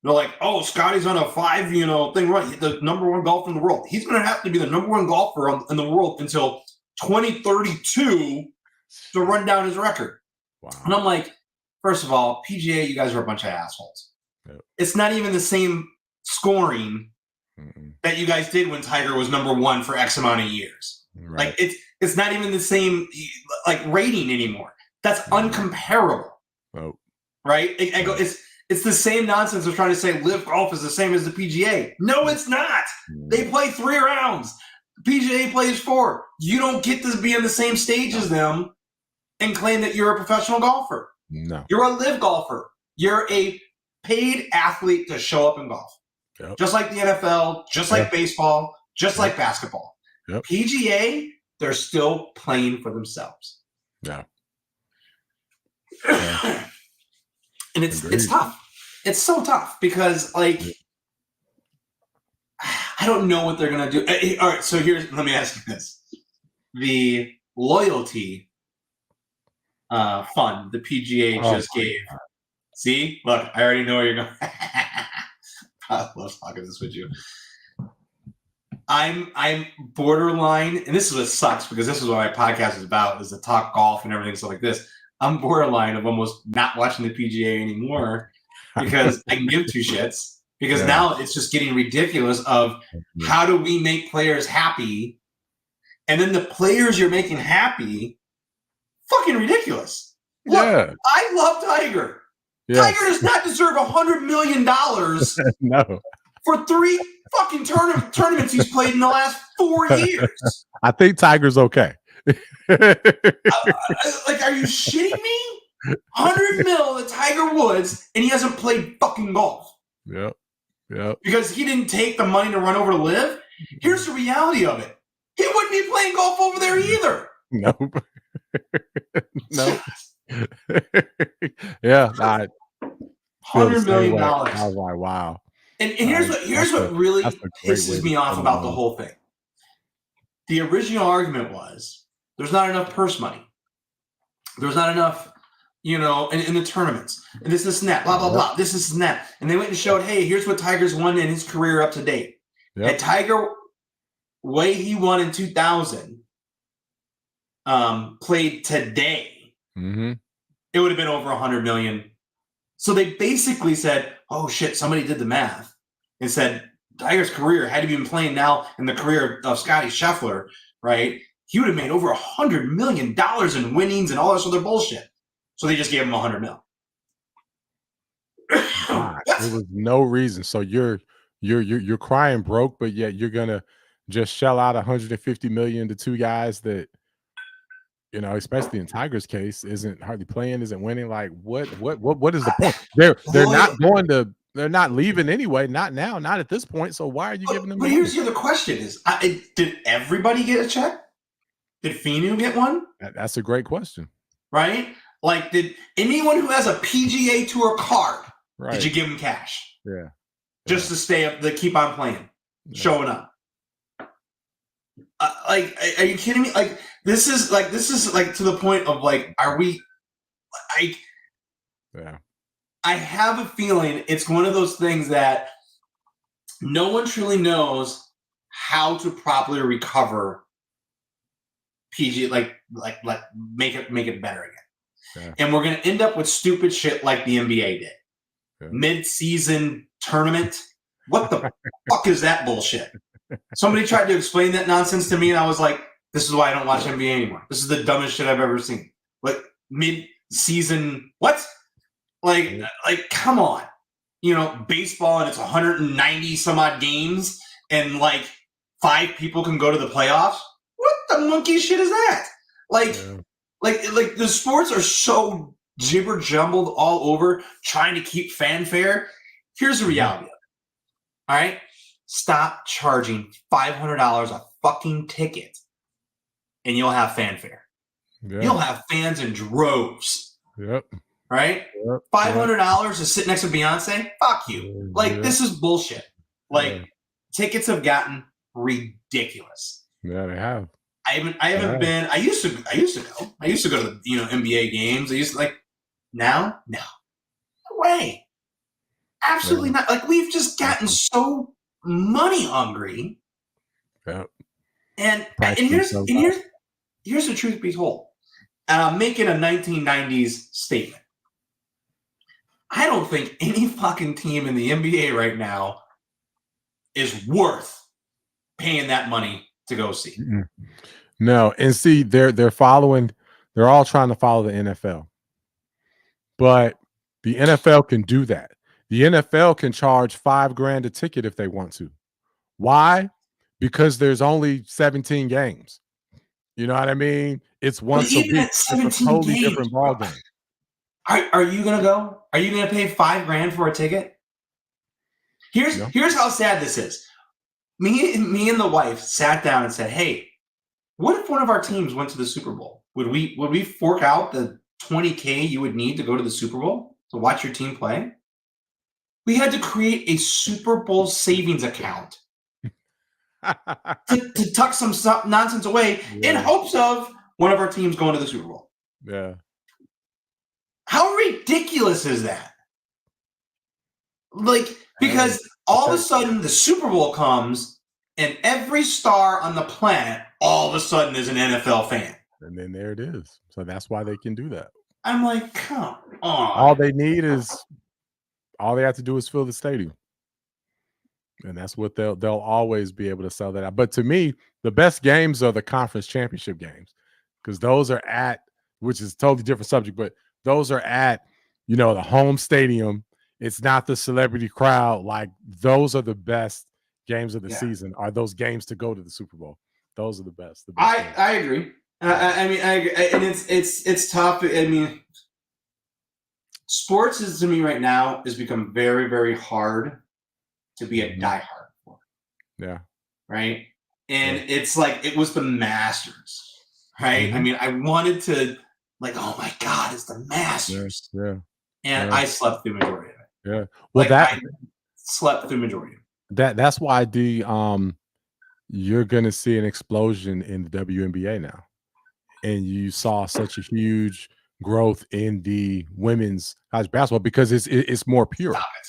They're like, oh, Scotty's on a 5, you know, thing, right? The number one golfer in the world. He's going to have to be the number one golfer in the world until 2032 to run down his record. Wow. And I'm like, first of all, PGA, you guys are a bunch of assholes. Yep. It's not even the same scoring that you guys did when Tiger was number one for X amount of years. Right. Like it's not even the same like rating anymore. That's uncomparable. Oh. Right? I go, It's the same nonsense of trying to say live golf is the same as the PGA. No, it's not. They play 3 rounds. The PGA plays 4. You don't get to be on the same stage as them and claim that you're a professional golfer. No. You're a live golfer. You're a paid athlete to show up and golf. Yep. Just like the NFL, just like baseball, just like basketball. Yep. PGA, they're still playing for themselves. Yeah. And it's tough. It's so tough because, like, I don't know what they're going to do. All right, so let me ask you this. The loyalty fund the PGA just gave. God. See? Look, I already know where you're going. I love talking this with you. I'm borderline, and this is what sucks because this is what my podcast is about, is to talk golf and everything stuff like this. I'm borderline of almost not watching the PGA anymore because I can give 2 shits. Because now it's just getting ridiculous of how do we make players happy, and then the players you're making happy, fucking ridiculous. Look, I love Tiger. Yes. Tiger does not deserve $100 million no. for 3 fucking tournaments he's played in the last 4 years. I think Tiger's okay. Like, are you shitting me? 100 mil to Tiger Woods, and he hasn't played fucking golf. Yep. Because he didn't take the money to run over to live. Here's the reality of it. He wouldn't be playing golf over there either. Nope. Nope. Yeah. $100 million. I was like, wow. And here's what really pisses me off about the whole thing. The original argument was there's not enough purse money. There's not enough, in the tournaments. And this and that, blah, blah, blah. This and that. And they went and showed, hey, here's what Tiger's won in his career up to date. Yep. And Tiger, way he won in 2000, played today, it would have been over 100 million. So they basically said, oh, shit, somebody did the math and said Tiger's career, had he been playing now in the career of Scottie Scheffler, right, he would have made over $100 million in winnings and all this other bullshit. So they just gave him 100 mil. There was no reason. So you're crying broke, but yet you're gonna just shell out 150 million to 2 guys that, especially in Tiger's case, isn't hardly playing, isn't winning. Like what is the point? They're not leaving anyway. Not now, not at this point. So why are you giving them? But here's the other question: did everybody get a check? Did Finu get one? That's a great question. Right? Like, did anyone who has a PGA Tour card, did you give them cash? Yeah. Just to stay up, to keep on playing, showing up. Like, are you kidding me? Like, this is to the point of, like, are we? I have a feeling it's one of those things that no one truly knows how to properly recover PG, like make it better again. Yeah. And we're going to end up with stupid shit like the NBA did. Yeah. Mid-season tournament. What the fuck is that bullshit? Somebody tried to explain that nonsense to me, and I was like, this is why I don't watch NBA anymore. This is the dumbest shit I've ever seen. Like, mid-season, what? Like, come on. Baseball, and it's 190 some odd games, and, like, 5 people can go to the playoffs? What the monkey shit is that? Like the sports are so jibber jumbled all over, trying to keep fanfare. Here's the reality of it. All right, stop charging $500 a fucking ticket, and you'll have fanfare. Yep. You'll have fans in droves. Yep. Right? Yep. $500 to sit next to Beyonce? Fuck you. Like, this is bullshit. Like, tickets have gotten ridiculous. Yeah, they have. I haven't been. I used to go. I used to go to the NBA games. I used to, like, now, no way. Absolutely not. Like, we've just gotten so money hungry. Yeah. And here's the truth be told. And I'm making a 1990s statement. I don't think any fucking team in the NBA right now is worth paying that money to go see. No, and see, they're all trying to follow the NFL. But the NFL can do that. The NFL can charge $5,000 a ticket if they want to. Why? Because there's only 17 games. You know what I mean? It's But once a even week. at It's a 17 totally games, different bro, ball game. are you gonna go? Are you gonna pay $5,000 for a ticket? No. Here's how sad this is. Me and the wife sat down and said, "Hey, what if one of our teams went to the Super Bowl? Would we fork out the 20K you would need to go to the Super Bowl to watch your team play?" We had to create a Super Bowl savings account to tuck some nonsense away in Yeah. hopes of one of our teams going to the Super Bowl. Yeah. How ridiculous is that? Like, because Hey, all of a okay. sudden the Super Bowl comes and every star on the planet all of a sudden is an NFL fan. And then there it is. So that's why they can do that. I'm like, come All on. they have to do is fill the stadium. And that's what they'll always be able to sell that out. But to me, the best games are the conference championship games because those are at, which is a totally different subject, but those are at, the home stadium. It's not the celebrity crowd. Like those are the best games of the Yeah. season. Are those games to go to the Super Bowl? Those are the best. I agree. I mean, and it's tough. I mean, sports is to me right now has become very, very hard to be a diehard for. Yeah. Right. And it's like it was the Masters. Right. I mean, I wanted to oh my God, it's the Masters. Yeah. And I slept through the majority of it. Yeah. Well, I slept through the majority of it. That's why you're gonna see an explosion in the WNBA now. And you saw such a huge growth in the women's college basketball because it's more pure. Stop it.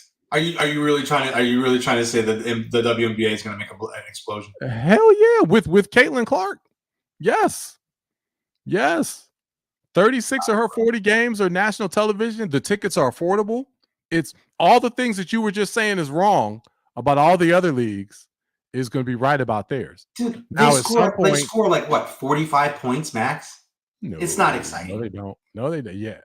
Are you really trying to say that the WNBA is going to make an explosion? Hell yeah, with Caitlin Clark. Yes. 36 of her 40 games are national television. The tickets are affordable. It's all the things that you were just saying is wrong about all the other leagues is going to be right about theirs. Dude, Now, they score like what, 45 points max? No, it's not exciting. No, they don't. No, they don't. Yeah.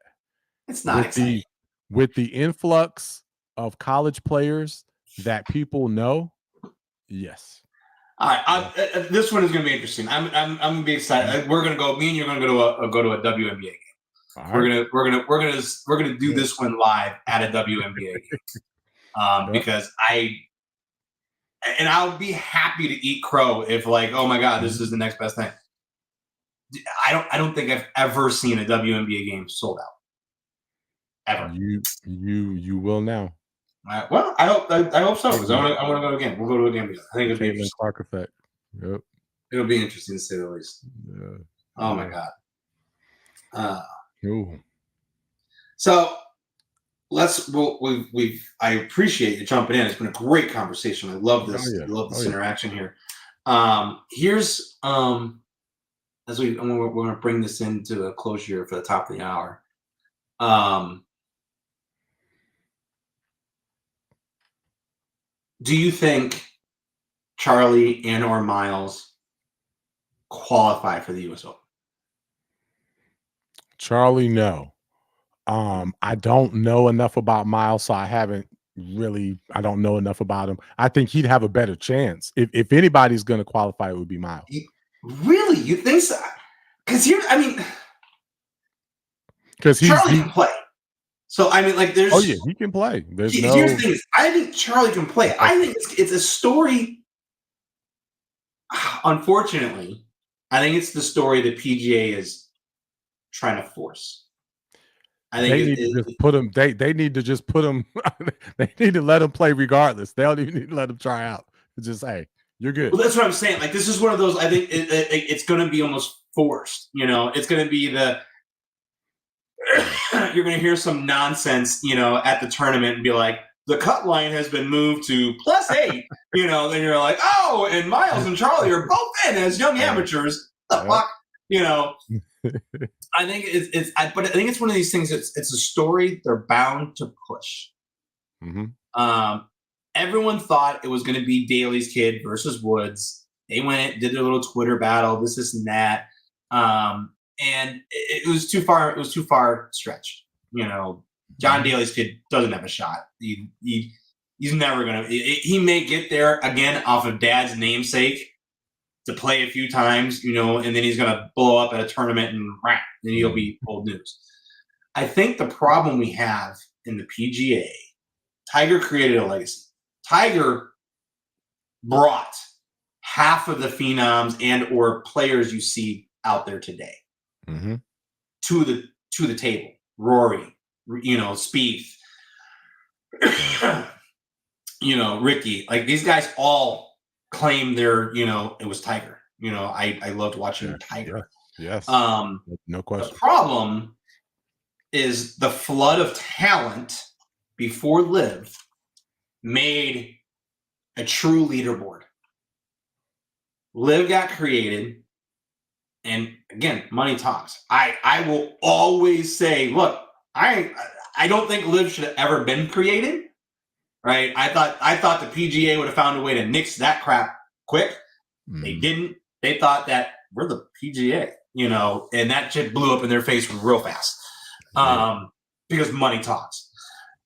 It's not exciting. With the influx of college players that people know, yes. All right, this one is going to be interesting. I'm going to be excited. We're going to go. Me and you're going to go to a WNBA game. Right. We're gonna do this one live at a WNBA game because I'll be happy to eat crow if oh my God, this is the next best thing. I don't think I've ever seen a WNBA game sold out. Ever. You will now. Well, I hope so because I want to go again. We'll go to a game together. I think it'll be interesting. Clark effect. Yep. It'll be interesting to say the least. Yeah. Oh my God. So I appreciate you jumping in. It's been a great conversation. I love this. I love this interaction here. Here's as we're going to bring this into a closure for the top of the hour. Do you think Charlie and or Miles qualify for the U.S. Open? Charlie, no. I don't know enough about Miles, so I don't know enough about him. I think he'd have a better chance. If anybody's going to qualify, it would be Miles. Really? You think so? Because Charlie can play. So there's. Oh yeah, he can play. Here's the thing: I think Charlie can play. I think it's a story. Unfortunately, I think it's the story that PGA is trying to force. I think they need to just put him. They need to just put him. They need to let him play regardless. They don't even need to let him try out. It's just, hey, you're good. Well, that's what I'm saying. This is one of those. I think it's going to be almost forced. It's going to be you're going to hear some nonsense, at the tournament and be like, the cut line has been moved to +8. Then you're like, oh, and Miles and Charlie are both in as young amateurs. The fuck, I think but I think it's one of these things. It's a story they're bound to push. Mm-hmm. Everyone thought it was going to be Daly's kid versus Woods. They went, did their little Twitter battle, this and that, and it was too far. It was too far stretched. John Daly's kid doesn't have a shot. He's never gonna. He may get there again off of dad's namesake to play a few times, and then he's gonna blow up at a tournament and then he'll be old news. I think the problem we have in the PGA, Tiger created a legacy. Tiger brought half of the phenoms and or players you see out there today to the table. Rory, Spieth, Ricky. Like these guys all claim their, it was Tiger. I loved watching Tiger. Yes. No question. The problem is the flood of talent before LIV made a true leaderboard. LIV got created, and again, money talks. I will always say, look, I don't think LIV should have ever been created, right? I thought the PGA would have found a way to nix that crap quick. They didn't. They thought that we're the PGA, and that shit blew up in their face real fast because money talks.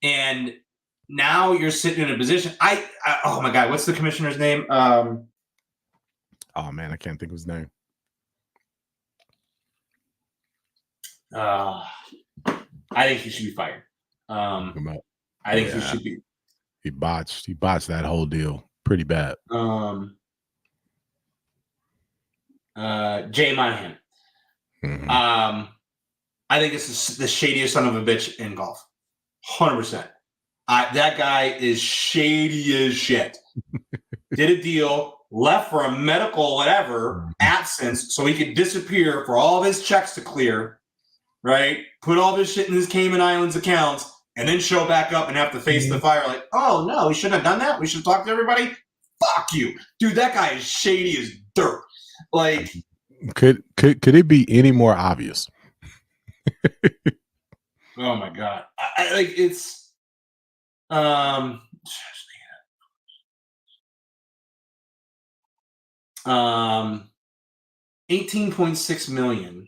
And now you're sitting in a position. Oh my God, what's the commissioner's name? Oh man, I can't think of his name. I think he should be fired. I think he should be. He botched that whole deal pretty bad. Jay Monahan. I think this is the shadiest son of a bitch in golf. 100%. That guy is shady as shit. Did a deal, left for a medical whatever absence so he could disappear for all of his checks to clear, right? Put all this shit in his Cayman Islands accounts and then show back up and have to face the fire like, oh no, we shouldn't have done that. We should talk to everybody. Fuck you. Dude, that guy is shady as dirt. Like, could it be any more obvious? Oh my God. It's 18.6 million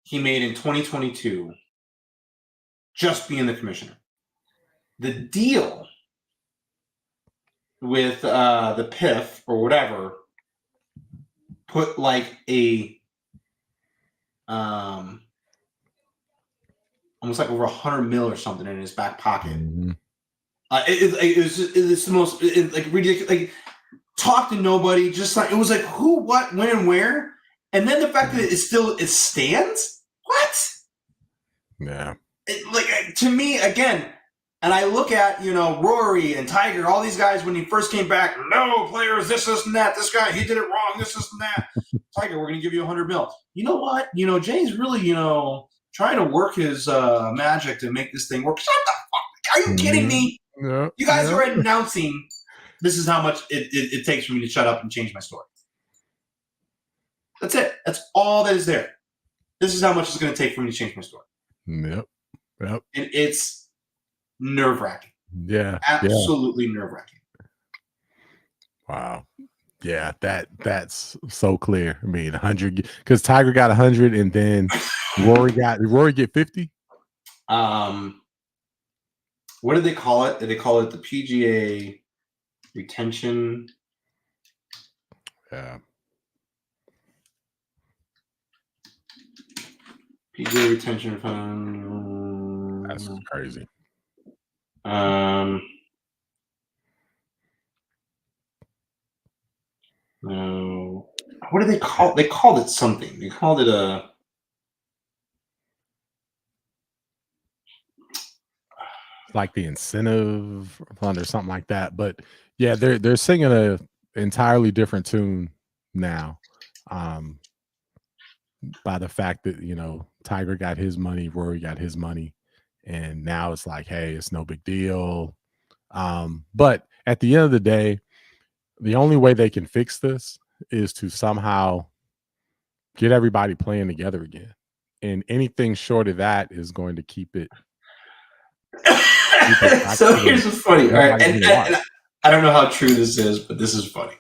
he made in 2022 just being the commissioner. The deal with the PIF or whatever put like a almost like over 100 mil or something in his back pocket. It's the most ridiculous. Like, talk to nobody. Just like it was like who, what, when, and where. And then the fact that it stands. What? Yeah. To me again. And I look at Rory and Tiger, all these guys when he first came back. No players, this and that. This guy, he did it wrong. This and that. Tiger, we're going to give you 100 mil. You know what? Jay's really trying to work his magic to make this thing work. Shut the fuck! Are you kidding me? Yeah, you guys are announcing this is how much it takes for me to shut up and change my story. That's it. That's all that is there. This is how much it's going to take for me to change my story. Yep. And it's nerve-wracking. Yeah. Absolutely nerve-wracking. Wow. Yeah, that's so clear. I mean, 100 because Tiger got 100 and then Rory get 50. What did they call it? Did they call it the PGA retention? Yeah. PGA retention fund. That's crazy. No. What did they call it? They called it something. They called it a like the incentive fund or something like that. But yeah, they're singing a entirely different tune now. By the fact that Tiger got his money, Rory got his money, and now it's like, hey, it's no big deal. But at the end of the day, the only way they can fix this is to somehow get everybody playing together again. And anything short of that is going to keep it. So here's what's funny. All right. And I don't know how true this is, but this is funny.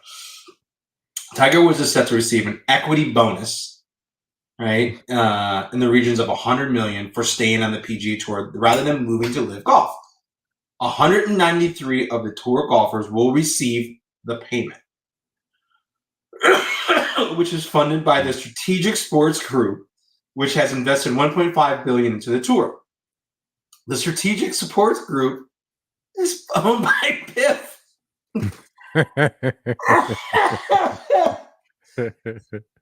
Tiger Woods is set to receive an equity bonus right? In the regions of 100 million for staying on the PGA Tour rather than moving to Live Golf. 193 of the tour golfers will receive the payment, which is funded by the Strategic Sports Group, which has invested 1.5 billion into the tour. The Strategic Sports Group is owned by Biff.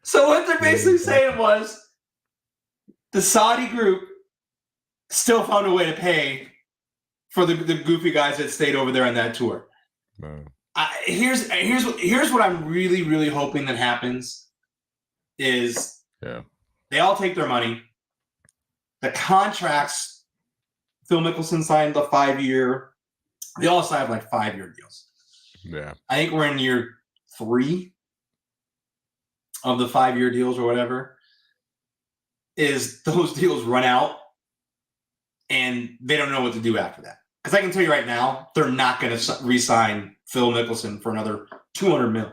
So what they're basically saying was the Saudi group still found a way to pay for the goofy guys that stayed over there on that tour. Here's what I'm really, really hoping that happens is they all take their money. The contracts, Phil Mickelson signed the 5-year. They all signed like 5-year deals. Yeah. I think we're in year 3 of the 5-year deals or whatever. Is those deals run out and they don't know what to do after that. Because I can tell you right now, they're not going to re-sign Phil Mickelson for another $200 million.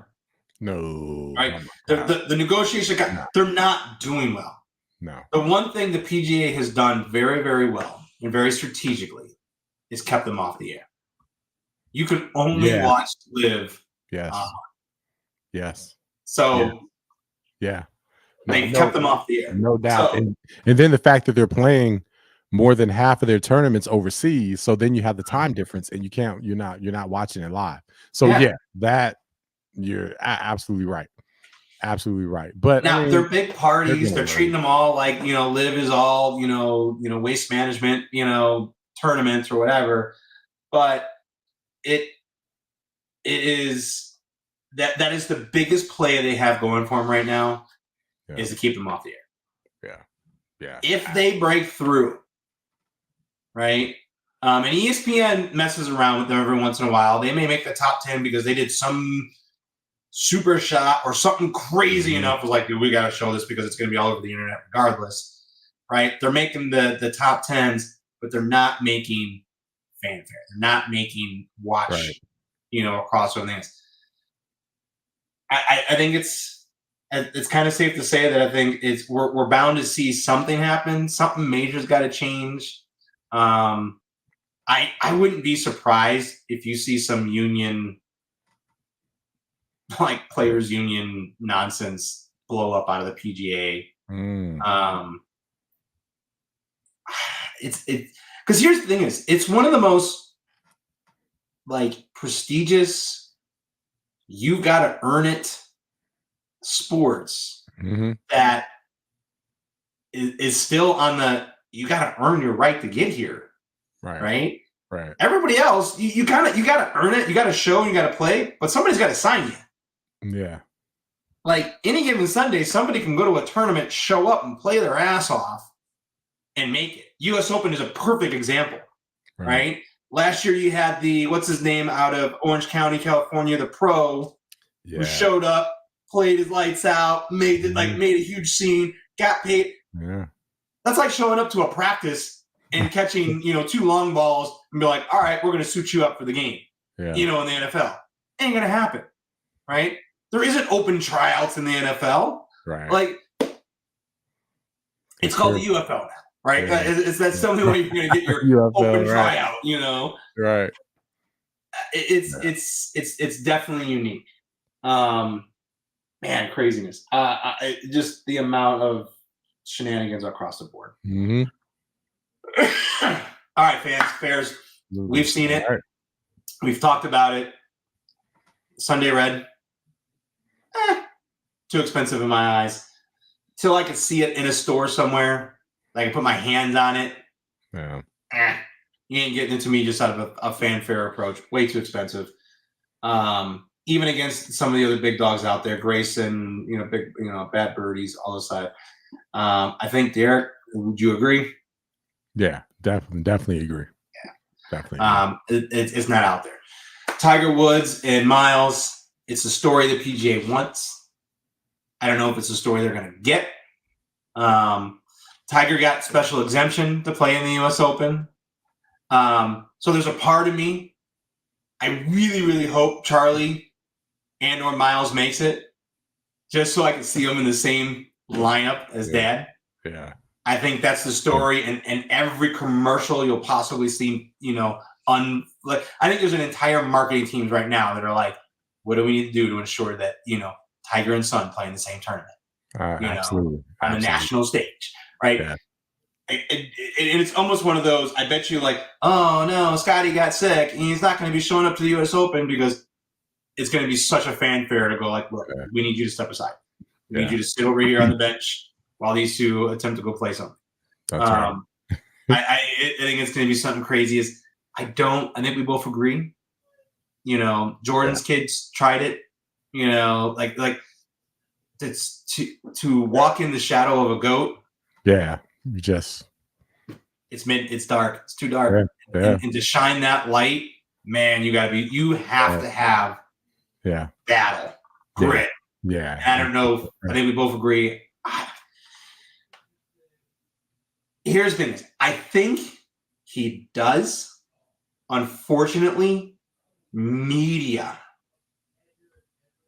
No. Right? The negotiation, they're not doing well. No. The one thing the PGA has done very, very well and very strategically is kept them off the air. You can only watch Live. Yes. Yes. So they've kept them off the air. No doubt. So, and then the fact that they're playing more than half of their tournaments overseas, so then you have the time difference and you're not watching it live. So that you're absolutely right. Absolutely right. But now they're big parties. They're treating them all like, Live is all, waste management, tournaments or whatever. But it is that is the biggest play they have going for them right now is to keep them off the air. Yeah. If they break through, right? And ESPN messes around with them every once in a while. They may make the top 10 because they did some super shot or something crazy enough. Was like, dude, we got to show this because it's going to be all over the internet regardless, right? They're making the top 10s, but they're not making fanfare. They're not making watch, across everything. I think it's kind of safe to say that I think we're bound to see something happen. Something major's got to change. I wouldn't be surprised if you see some union, like players union nonsense blow up out of the PGA. It's because here's the thing is it's one of the most like prestigious, you've got to earn it sports that is still on the, you got to earn your right to get here. Right. Everybody else, you got to earn it. You got to show, you got to play, but somebody's got to sign you. Yeah. Like any given Sunday, somebody can go to a tournament, show up and play their ass off and make it. US Open is a perfect example, right? Last year you had what's his name out of Orange County, California, the pro who showed up, played his lights out, made a huge scene, got paid. Yeah. That's like showing up to a practice and catching, 2 long balls and be like, all right, we're going to suit you up for the game, in the NFL. Ain't going to happen, right? There isn't open tryouts in the NFL. Right. Like, it's called the UFL now, right? Yeah. That's the only way you're going to get your UFL, open tryout, Right. It's definitely unique. Man, craziness. Just the amount of shenanigans across the board. All right, fans, we've seen it. We've talked about it. Sunday Red, too expensive in my eyes. Till I could see it in a store somewhere, I can put my hands on it. Yeah. You ain't getting it to me just out of a fanfare approach. Way too expensive. Even against some of the other big dogs out there, Grayson, Bad Birdies, all this side. I think, Derek, would you agree? Yeah, definitely agree. Yeah, definitely. It's not out there. Tiger Woods and Miles. It's a story the PGA wants. I don't know if it's a story they're going to get. Tiger got special exemption to play in the U.S. Open. So there's a part of me. I really, really hope Charlie and or Miles makes it, just so I can see them in the same lineup as dad. Yeah. I think that's the story, and every commercial you'll possibly see, like I think there's an entire marketing teams right now that are like, what do we need to do to ensure that Tiger and Son play in the same tournament, Absolutely. on the national stage, right? Yeah. And it's almost one of those. I bet you, like, oh no, Scotty got sick, and he's not going to be showing up to the U.S. Open because it's going to be such a fanfare to go like, look, we need you to step aside. We need you to sit over here on the bench while these two attempt to go play something. That's right. I think it's going to be something crazy. I think we both agree. Jordan's kids tried it. Like it's to walk in the shadow of a goat. Yeah, it's dark. It's too dark. Yeah. And to shine that light, man, you have to have battle, grit. Yeah. I don't know. I think we both agree. Here's the thing. I think he does. Unfortunately, media,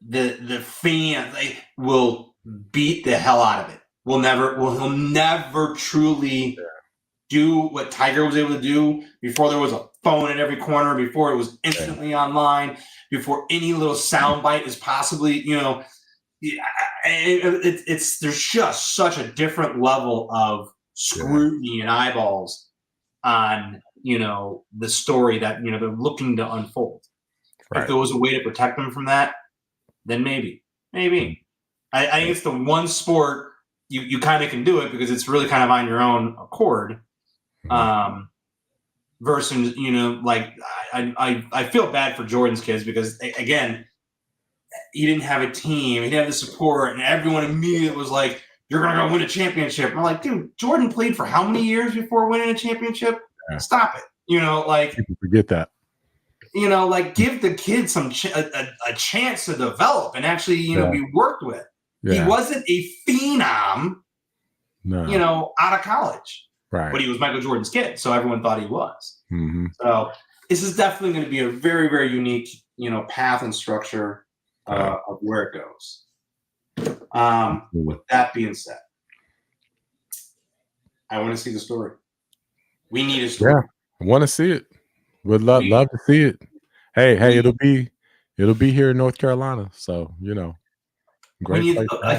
the fans, they will beat the hell out of it. He'll never truly do what Tiger was able to do before there was a phone in every corner, before it was instantly online, before any little soundbite is possibly, there's just such a different level of scrutiny and eyeballs on the story that they're looking to unfold. If there was a way to protect them from that, then maybe I think it's the one sport you kind of can do it because it's really kind of on your own accord. Versus like I feel bad for Jordan's kids because again, he didn't have a team, he didn't have the support, and everyone immediately was like, you're gonna go win a championship. I'm like, dude, Jordan played for how many years before winning a championship? Stop it. Like people forget that. Like give the kid a chance to develop and actually, be worked with. He wasn't a phenom, out of college. Right. But he was Michael Jordan's kid, so everyone thought he was. Mm-hmm. So this is definitely going to be a very, very unique, path and structure of where it goes. With that being said, I want to see the story. We need a story. Yeah, I want to see it. Would love to see it. Hey, it'll be here in North Carolina. So great.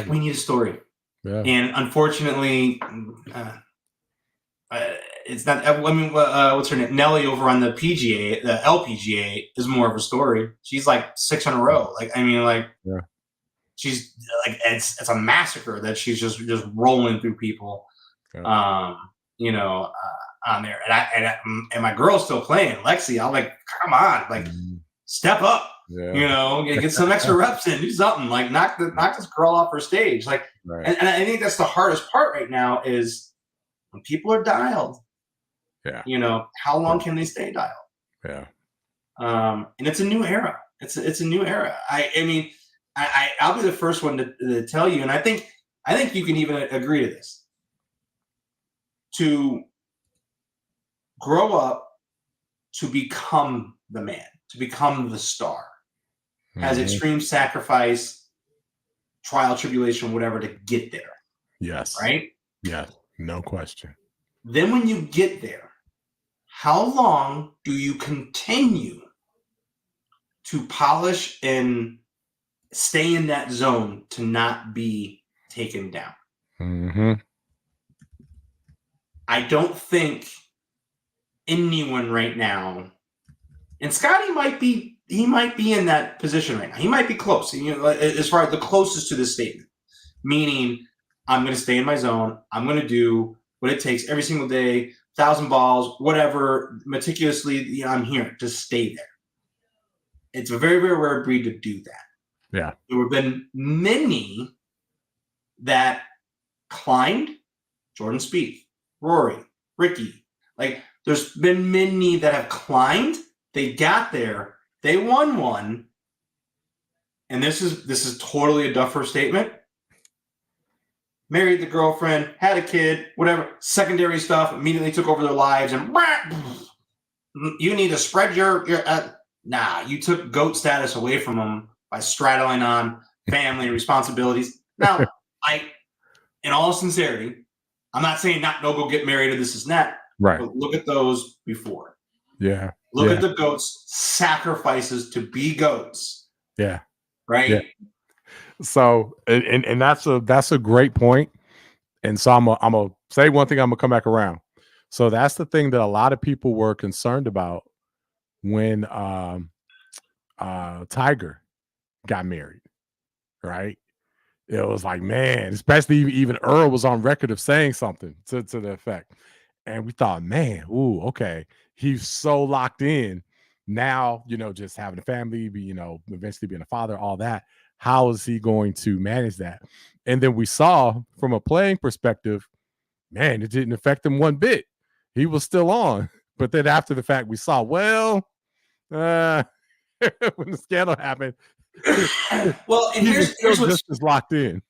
We need a story. Yeah. And unfortunately, it's not. I mean, what's her name? Nelly over on the PGA, the LPGA, is more of a story. She's like 6 in a row. She's like it's a massacre that she's just rolling through people. On there, and my girl's still playing. Lexi, I'm like, come on, like step up. Get some extra reps in, do something. Like knock this girl off her stage. Like, and I think that's the hardest part right now is when people are dialed. How long can they stay dialed? And it's a new era. It's a new era. I mean, I'll be the first one to tell you, and I think you can even agree to this. To grow up to become the man, to become the star, has extreme sacrifice, trial, tribulation, whatever, to get there. Yes. Right? Yeah, no question. Then when you get there, how long do you continue to polish and stay in that zone to not be taken down? Mm-hmm. I don't think anyone right now, and Scotty might be in that position right now. He might be close, as far as the closest to this statement, meaning I'm going to stay in my zone. I'm going to do what it takes every single day, 1,000 balls, whatever, meticulously. I'm here to stay there. It's a very, very rare breed to do that. Yeah. There have been many that climbed. Jordan Spieth, Rory, Ricky. Like, there's been many that have climbed. They got there. They won one. And this is totally a Duffer statement. Married the girlfriend, had a kid, whatever, secondary stuff, immediately took over their lives, and you need to spread your you took GOAT status away from them by straddling on family responsibilities. Now, in all sincerity, I'm not saying not no go get married or this is that, Right. but look at those before. Yeah. Look Yeah. at the goats' sacrifices to be goats, Yeah. Yeah. right? So and that's a great point. And so I'm a say one thing, I'm gonna come back around. So that's the thing that a lot of people were concerned about when Tiger got married, right? It was like, man, especially even Earl was on record of saying something to the effect. And we thought, man, ooh, okay. He's so locked in now, just having a family, eventually being a father, all that. How is he going to manage that? And then we saw from a playing perspective, man, it didn't affect him one bit. He was still on. But then after the fact, we saw, well, uh, when the scandal happened, Well, and he was still here's what's just as locked in.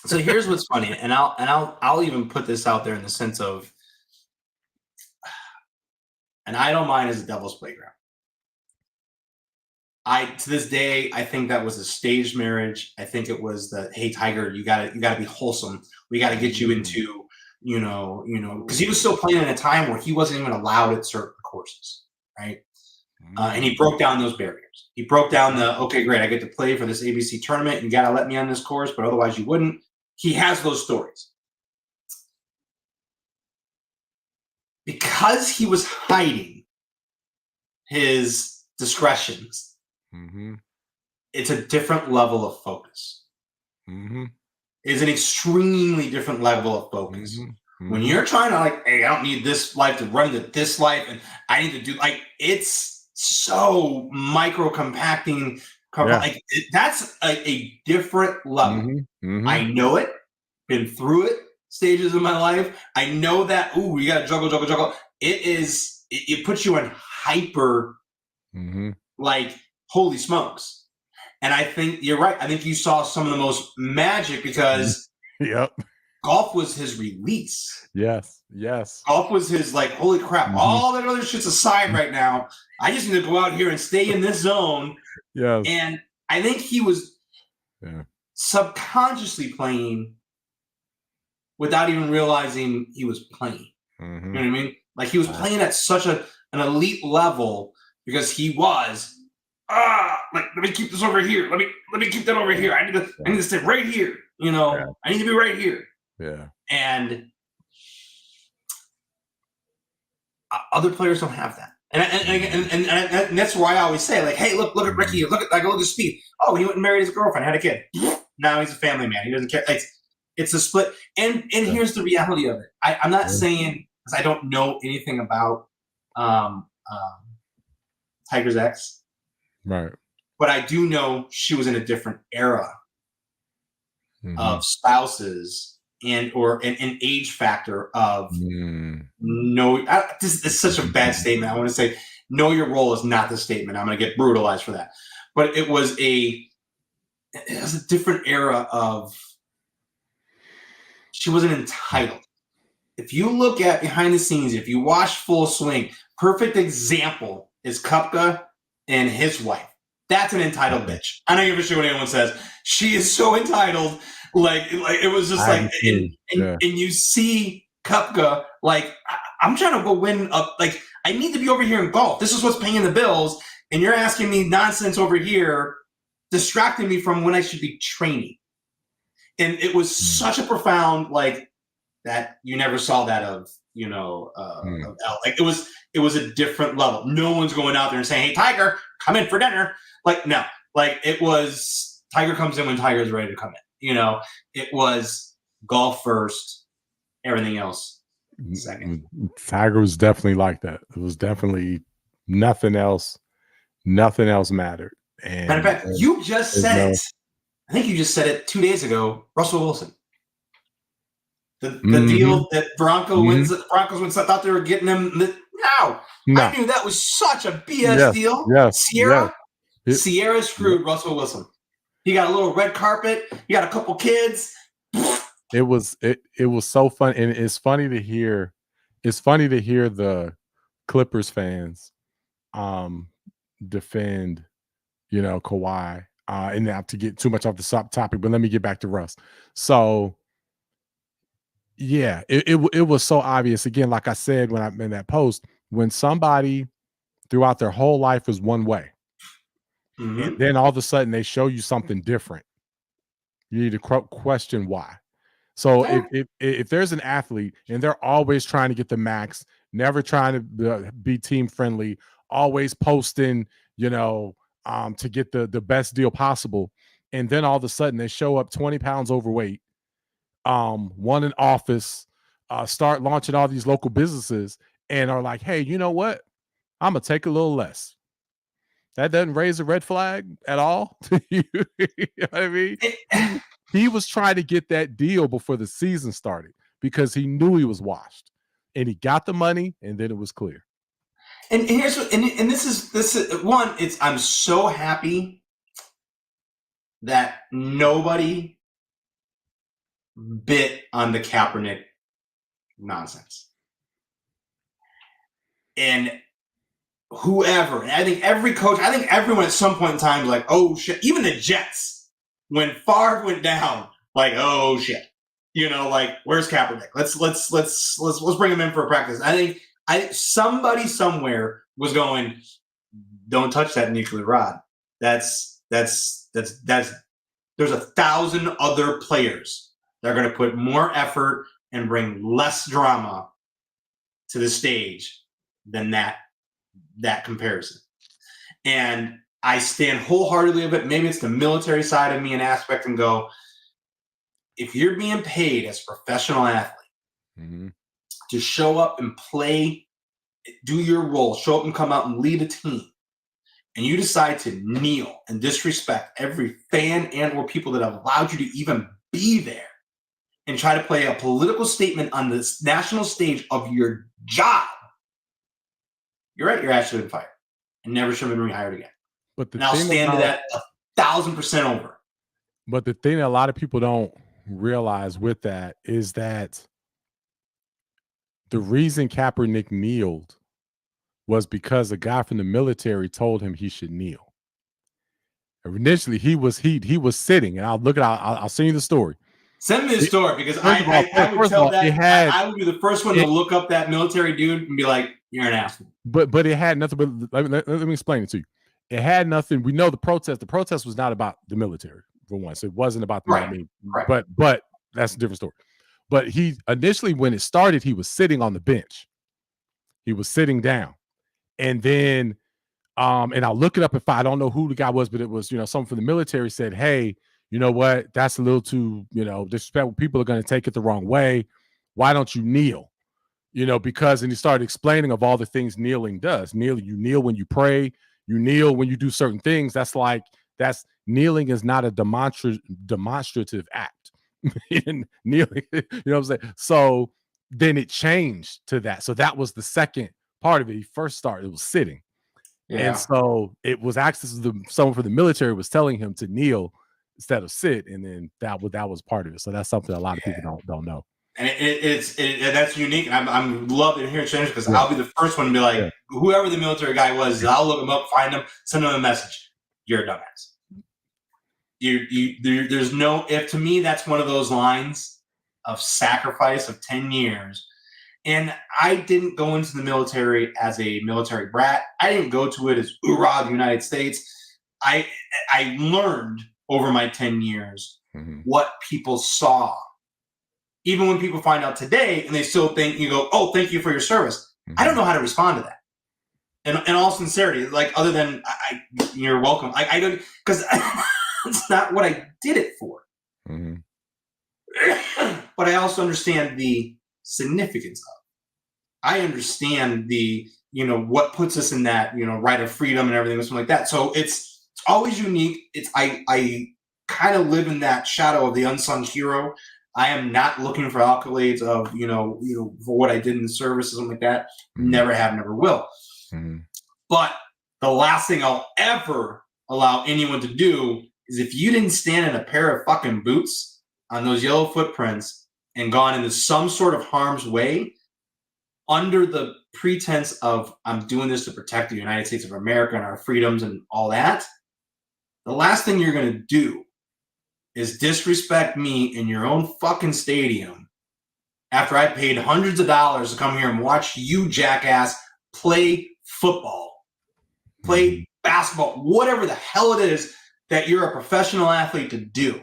so here's what's funny, and I'll even put this out there in the sense of an idle mind is a devil's playground. To this day, I think that was a staged marriage. I think it was the, hey Tiger, you gotta be wholesome. We gotta get you into, because he was still playing in a time where he wasn't even allowed at certain courses, right? And he broke down those barriers. He broke down the, okay, great, I get to play for this ABC tournament. You gotta let me on this course, but otherwise you wouldn't. He has those stories. Because he was hiding his discretions, it's a different level of focus. It's an extremely different level of focus. When you're trying to like, hey, I don't need this life to run to this life, and I need to do like, it's so micro compacting. Like that's a different level. I know it, been through it, stages of my life. I know that. Ooh, you got to juggle, juggle, juggle. It puts you on hyper, like holy smokes. And I think you're right. I think you saw some of the most magic because golf was his release. Yes. Golf was his like, holy crap, all that other shit's aside right now. I just need to go out here and stay in this zone. Yes. And I think he was subconsciously playing without even realizing he was playing. You know what I mean? Like he was playing at such an elite level because he was like, let me keep this over here. Let me keep that over here. I need to stay right here. I need to be right here. Yeah. And other players don't have that. And that's why I always say, like, hey, look at Ricky. Look at speed. Oh, he went and married his girlfriend, had a kid. Now he's a family man. He doesn't care. It's a split. And here's the reality of it. I'm not saying, because I don't know anything about Tiger's ex. Right. But I do know she was in a different era of spouses or an age factor of this is such a bad statement. I want to say know your role is not the statement. I'm going to get brutalized for that. But it was a different era of she wasn't entitled. If you look at behind the scenes, if you watch Full Swing, perfect example is Kupka and his wife. That's an entitled bitch. I don't give a shit what anyone says. She is so entitled. Like it was just like, and you see Kupka, like, I'm trying to go win up. Like, I need to be over here in golf. This is what's paying the bills. And you're asking me nonsense over here, distracting me from when I should be training. And it was such a profound, like, that you never saw that of, of L. Like, it was a different level. No one's going out there and saying, hey, Tiger, come in for dinner. Like, no. Like, it was Tiger comes in when Tiger's ready to come in. It was golf first, everything else second. Tiger was definitely like that. It was definitely nothing else. Nothing else mattered. And matter of fact, you just said it. I think you just said it 2 days ago. Russell Wilson. The deal that Broncos wins. I thought they were getting him. No. I knew that was such a BS deal. Sierra screwed Russell Wilson. He got a little red carpet. He got a couple kids. It was so fun, and it's funny to hear. It's funny to hear the Clippers fans defend, Kawhi. And not to get too much off the topic, but let me get back to Russ. So Yeah, it was so obvious. Again, like I said when I'm in that post, when somebody throughout their whole life is one way, and Hmm. then all of a sudden they show you something different, you need to question why. So if there's an athlete and they're always trying to get the max, never trying to be team friendly, always posting, you know, to get the best deal possible, and then all of a sudden they show up 20 pounds overweight, one in office, start launching all these local businesses, and are like, hey, you know what? I'm gonna take a little less. That doesn't raise a red flag at all to you. You know what I mean? He was trying to get that deal before the season started because he knew he was washed. And he got the money, and then it was clear. And here's what, and this is one. It's I'm so happy that nobody bit on the Kaepernick nonsense. And whoever, and I think every coach, I think everyone at some point in time was like, oh shit. Even the Jets, when Favre went down, like, oh shit. You know, like, where's Kaepernick? Let's bring him in for a practice. I think somebody somewhere was going, don't touch that nuclear rod. That's there's 1,000 other players that are going to put more effort and bring less drama to the stage than that comparison. And I stand wholeheartedly of it. Maybe it's the military side of me and aspect and go, if you're being paid as a professional athlete Mhm. to show up and play, do your role, show up and come out and lead a team, and you decide to kneel and disrespect every fan and or people that have allowed you to even be there and try to play a political statement on this national stage of your job, you're right, you're actually been fired and never should have been rehired again. But the And I'll thing stand to about that 1,000% over. but the thing that a lot of people don't realize with that is that the reason Kaepernick kneeled was because a guy from the military told him he should kneel. Initially, he was sitting, and I'll send you the story. Send me the It, story because first of all, I would first of tell all, it that had I would be the first one to it, look up that military dude and be like, you're an asshole. but it had nothing. But let me explain it to you. It had nothing. We know the protest. The protest was not about the military for one, so it wasn't about the. I Right. mean, Right. but that's a different story. But he initially, when it started, he was sitting on the bench. He was sitting down, and then and I'll look it up if I don't know who the guy was, but it was, someone from the military said, hey, you know what? That's a little too, disrespectful. People are going to take it the wrong way. Why don't you kneel? Because, and he started explaining of all the things kneeling does. You kneel when you pray, you kneel when you do certain things. That's kneeling is not a demonstrative act. And kneeling, you know what I'm saying? So then it changed to that. So that was the second part of it. He first started, it was sitting. And Yeah. so it was actually someone from the military was telling him to kneel instead of sit, and then that was part of it. So that's something a lot of people don't know. And that's unique. And I'm loving to hear it change because Yeah, I'll be the first one to be like, yeah. whoever the military guy was, I'll look him up, find him, send him a message. You're a dumbass. There's no, if to me, that's one of those lines of sacrifice of 10 years. And I didn't go into the military as a military brat. I didn't go to it as hoorah, the United States. I learned over my 10 years what people saw. Even when people find out today and they still think, you go, oh, thank you for your service. I don't know how to respond to that. In all sincerity, like other than you're welcome. I don't, because it's not what I did it for. Mm-hmm. But I also understand the significance of it. I understand the, what puts us in that, right of freedom and everything, something like that. So it's always unique. I kind of live in that shadow of the unsung hero. I am not looking for accolades of, for what I did in the service or something like that. Mm-hmm. Never have, never will. Mm-hmm. But the last thing I'll ever allow anyone to do is if you didn't stand in a pair of fucking boots on those yellow footprints and gone into some sort of harm's way under the pretense of I'm doing this to protect the United States of America and our freedoms and all that, the last thing you're going to do is disrespect me in your own fucking stadium after I paid hundreds of dollars to come here and watch you jackass play football, play basketball, whatever the hell it is that you're a professional athlete to do.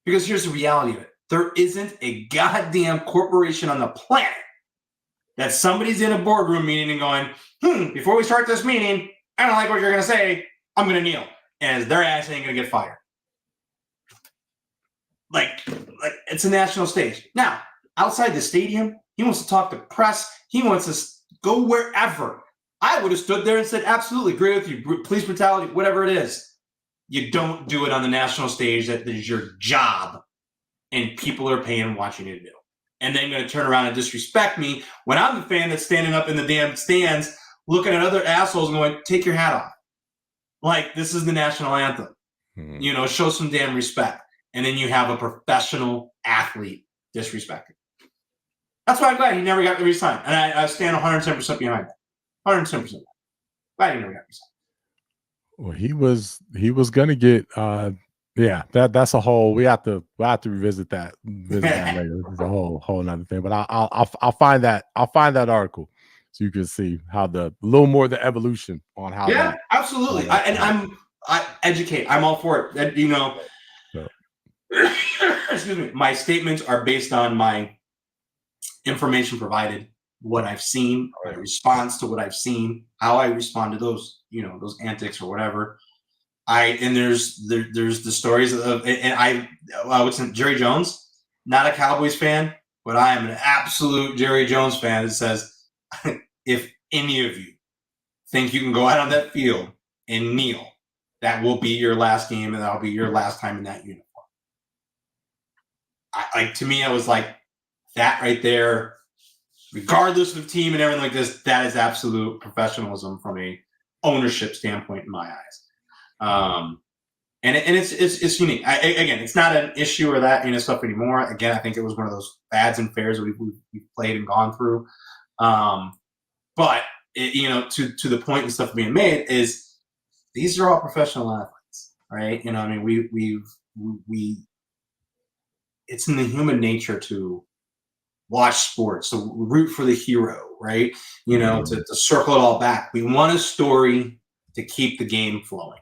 Because here's the reality of it. There isn't a goddamn corporation on the planet that somebody's in a boardroom meeting and going, before we start this meeting, I don't like what you're going to say. I'm going to kneel. And their ass ain't going to get fired. Like it's a national stage. Now, outside the stadium, he wants to talk to press. He wants to go wherever. I would have stood there and said, absolutely, agree with you. Police brutality, whatever it is. You don't do it on the national stage. That is your job. And people are paying watching you do. And then going to turn around and disrespect me when I'm the fan that's standing up in the damn stands looking at other assholes and going, take your hat off. Like, this is the national anthem. Show some damn respect. And then you have a professional athlete disrespected. That's why I'm glad he never got the re-sign. And I stand 110% behind that. 110%. Glad he never got re-signed. Well, he was gonna get that's a whole we'll have to revisit that later. It's a whole nother thing. But I'll find that article so you can see how a little more of the evolution on how. Yeah, absolutely. I educate. I'm all for it. Excuse me. My statements are based on my information provided, what I've seen, my response to what I've seen, how I respond to those, those antics or whatever. There's the stories of, and I would say Jerry Jones, not a Cowboys fan, but I am an absolute Jerry Jones fan that says, if any of you think you can go out on that field and kneel, that will be your last game and that'll be your last time in that uniform. To me, I was like, that right there, regardless of team and everything like this, that is absolute professionalism from a ownership standpoint in my eyes. And it's unique. Again, it's not an issue or that stuff anymore. Again, I think it was one of those fads and fairs that we've played and gone through. But to the point and stuff being made is these are all professional athletes, right? It's in the human nature to watch sports, to root for the hero, right? To circle it all back. We want a story to keep the game flowing,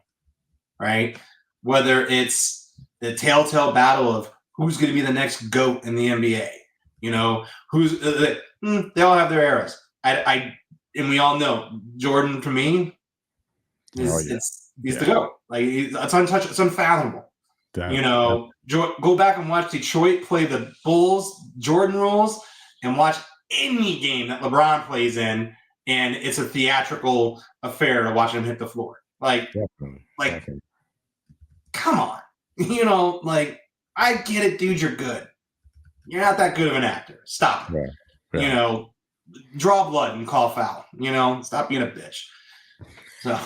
right? Whether it's the telltale battle of who's going to be the next GOAT in the NBA, they all have their eras. And we all know Jordan for me he's the GOAT. Like it's untouchable, it's unfathomable. Go back and watch Detroit play the Bulls, Jordan rules, and watch any game that LeBron plays in, and it's a theatrical affair to watch him hit the floor. Definitely. Come on. I get it, dude, you're good. You're not that good of an actor. Stop. Yeah. Draw blood and call foul. Stop being a bitch. So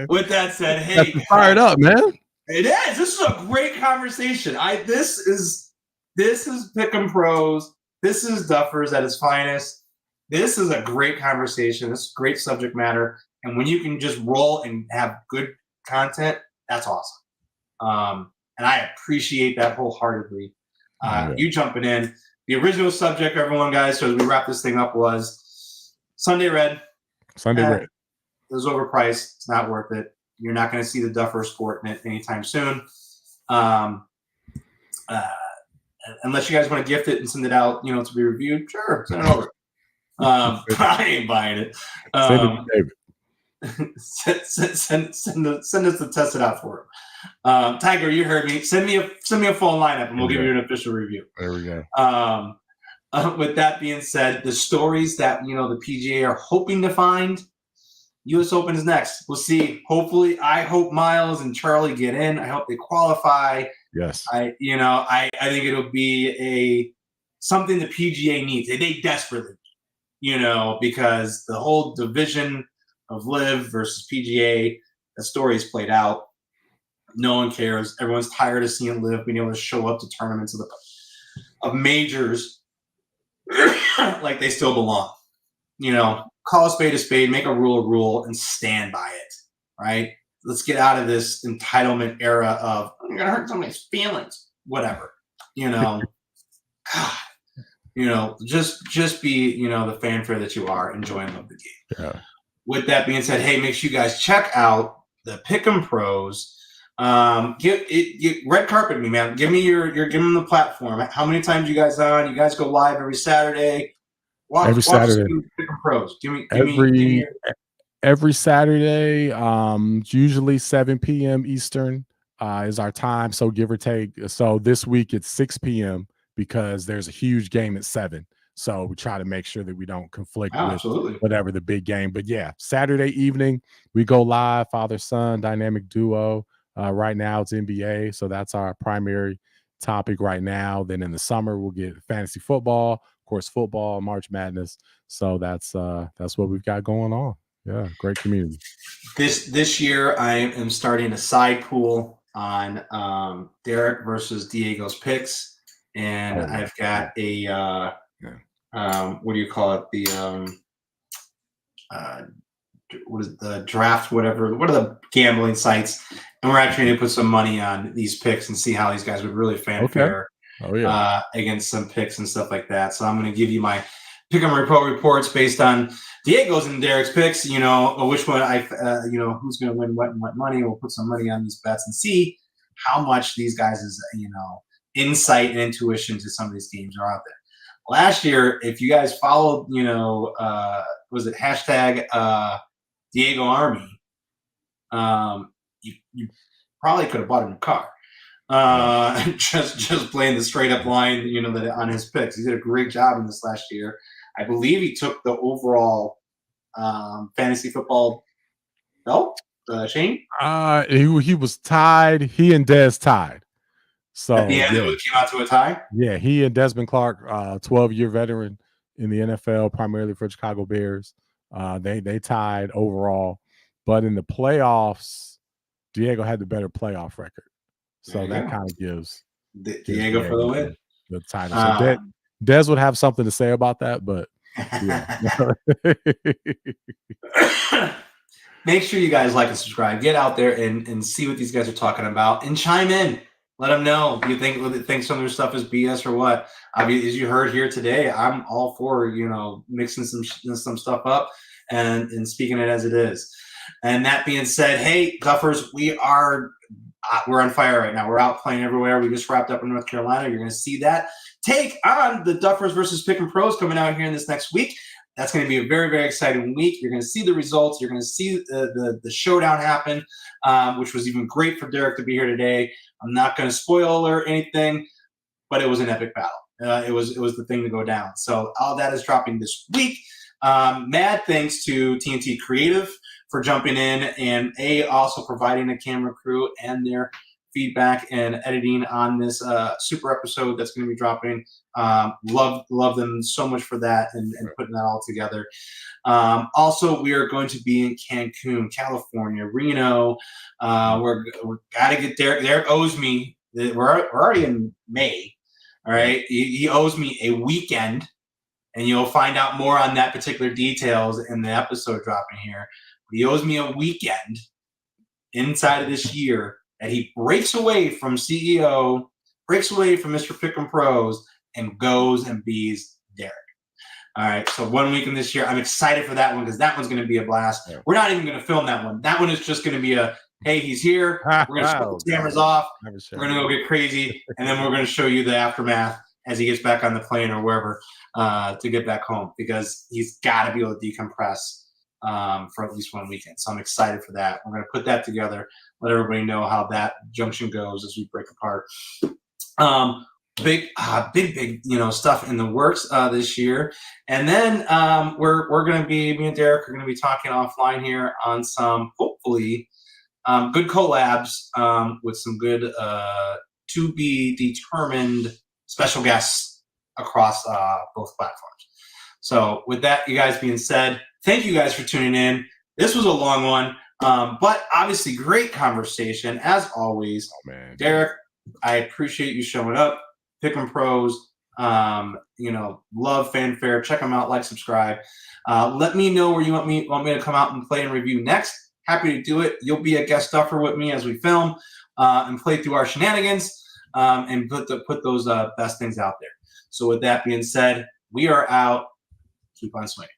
with that said, hey, that's fired up, man. It is. This is a great conversation. This is Pick'em Pros. This is Duffers at its finest. This is a great conversation. This is great subject matter. And when you can just roll and have good content, that's awesome. And I appreciate that wholeheartedly. You jumping in. The original subject, everyone, guys, so as we wrap this thing up, was Sunday Red. Red. It was overpriced. It's not worth it. You're not going to see the Duffers sporting it anytime soon. Unless you guys want to gift it and send it out, to be reviewed, sure, send it over. I ain't buying it. Send it to David. Send us to test it out for him. Tiger, you heard me. Send me a phone lineup and we'll give you an official review. There we go. With that being said, the stories that the PGA are hoping to find, U.S. Open is next. We'll see. Hopefully, I hope Miles and Charlie get in. I hope they qualify. Yes. I think it'll be something the PGA needs. They desperately, because the whole division of LIV versus PGA, the story is played out. No one cares. Everyone's tired of seeing LIV being able to show up to tournaments of majors like they still belong. Call a spade, make a rule, and stand by it, right? Let's get out of this entitlement era of, I'm going to hurt somebody's feelings, whatever. you know, God, just be, the fanfare that you are, enjoying the game. Yeah. With that being said, hey, make sure you guys check out the Pick'em Pros. Red carpet me, man. Give them the platform. How many times you guys on? You guys go live every Saturday. Walk Every us Saturday. through Pick'em Pros. Give me Every your. every Saturday, usually 7 p.m. Eastern is our time. So give or take. So this week it's 6 p.m. because there's a huge game at 7. So we try to make sure that we don't conflict Oh, with absolutely. whatever the big game. But yeah, Saturday evening we go live, father son dynamic duo. Right now it's NBA, so that's our primary topic right now. Then in the summer we'll get fantasy football, of course, football, March Madness. So that's what we've got going on. Yeah, great community. This year, I am starting a side pool on Derek versus Diego's picks, and I've got a what do you call it? What is the draft? Whatever. What are the gambling sites? And we're actually going to put some money on these picks and see how these guys would really fanfare against some picks and stuff like that. So I'm going to give you my pick 'em reports based on Diego's and Derek's picks. Which one who's going to win what and what money. We'll put some money on these bets and see how much these guys' insight and intuition to some of these games are out there. Last year, if you guys followed, was it hashtag Diego Army? You probably could have bought a new car. Just playing the straight up line, that on his picks. He did a great job in this last year. I believe he took the overall fantasy football belt. Shane? He was tied. He and Dez tied. So at the end, it came out to a tie. Yeah, he and Desmond Clark, 12-year veteran in the NFL, primarily for Chicago Bears. They tied overall, but in the playoffs, Diego had the better playoff record. So that kind of gives Diego for the win. The title. So Des would have something to say about that, but yeah. Make sure you guys like and subscribe. Get out there and see what these guys are talking about and chime in. Let them know. Do you think some of their stuff is BS or what? I mean, as you heard here today, I'm all for mixing some stuff up and speaking it as it is. And that being said, hey, Duffers, we're on fire right now. We're out playing everywhere. We just wrapped up in North Carolina. You're going to see that take on the Duffers versus Pick'em Pros coming out here in this next week. That's going to be a very, very exciting week. You're going to see the results. You're going to see the showdown happen, which was even great for Derek to be here today. I'm not going to spoil or anything, but it was an epic battle. It was the thing to go down. So all that is dropping this week. Mad thanks to TNT Creative for jumping in and also providing a camera crew and their feedback and editing on this super episode that's going to be dropping. Love them so much for that and putting that all together. Also, we are going to be in Cancun, California, Reno. We're got to get Derek. Derek owes me. We're already in May. All right, he owes me a weekend, and you'll find out more on that particular details in the episode dropping here. But he owes me a weekend inside of this year that he breaks away from CEO, breaks away from Mr. Pick'em Pros, and goes and bees Derek. All right, so 1 week in this year. I'm excited for that one because that one's going to be a blast. Yeah. We're not even going to film that one. That one is just going to be hey, he's here. We're going to shut the cameras off. We're going to go get crazy, and then we're going to show you the aftermath as he gets back on the plane or wherever to get back home because he's got to be able to decompress for at least 1 weekend. So I'm excited for that. We're going to put that together, let everybody know how that junction goes as we break apart. Big, stuff in the works this year. And then we're going to be, me and Derek are going to be talking offline here on some, hopefully, good collabs with some good to be determined special guests across both platforms. So with that, you guys being said, thank you guys for tuning in. This was a long one, but obviously great conversation as always. Oh, man. Derek, I appreciate you showing up. Pick'em Pros, love fanfare. Check them out, like, subscribe. Let me know where you want me to come out and play and review next. Happy to do it. You'll be a guest stuffer with me as we film and play through our shenanigans. and put those best things out there. So with that being said, we are out. Keep on swinging.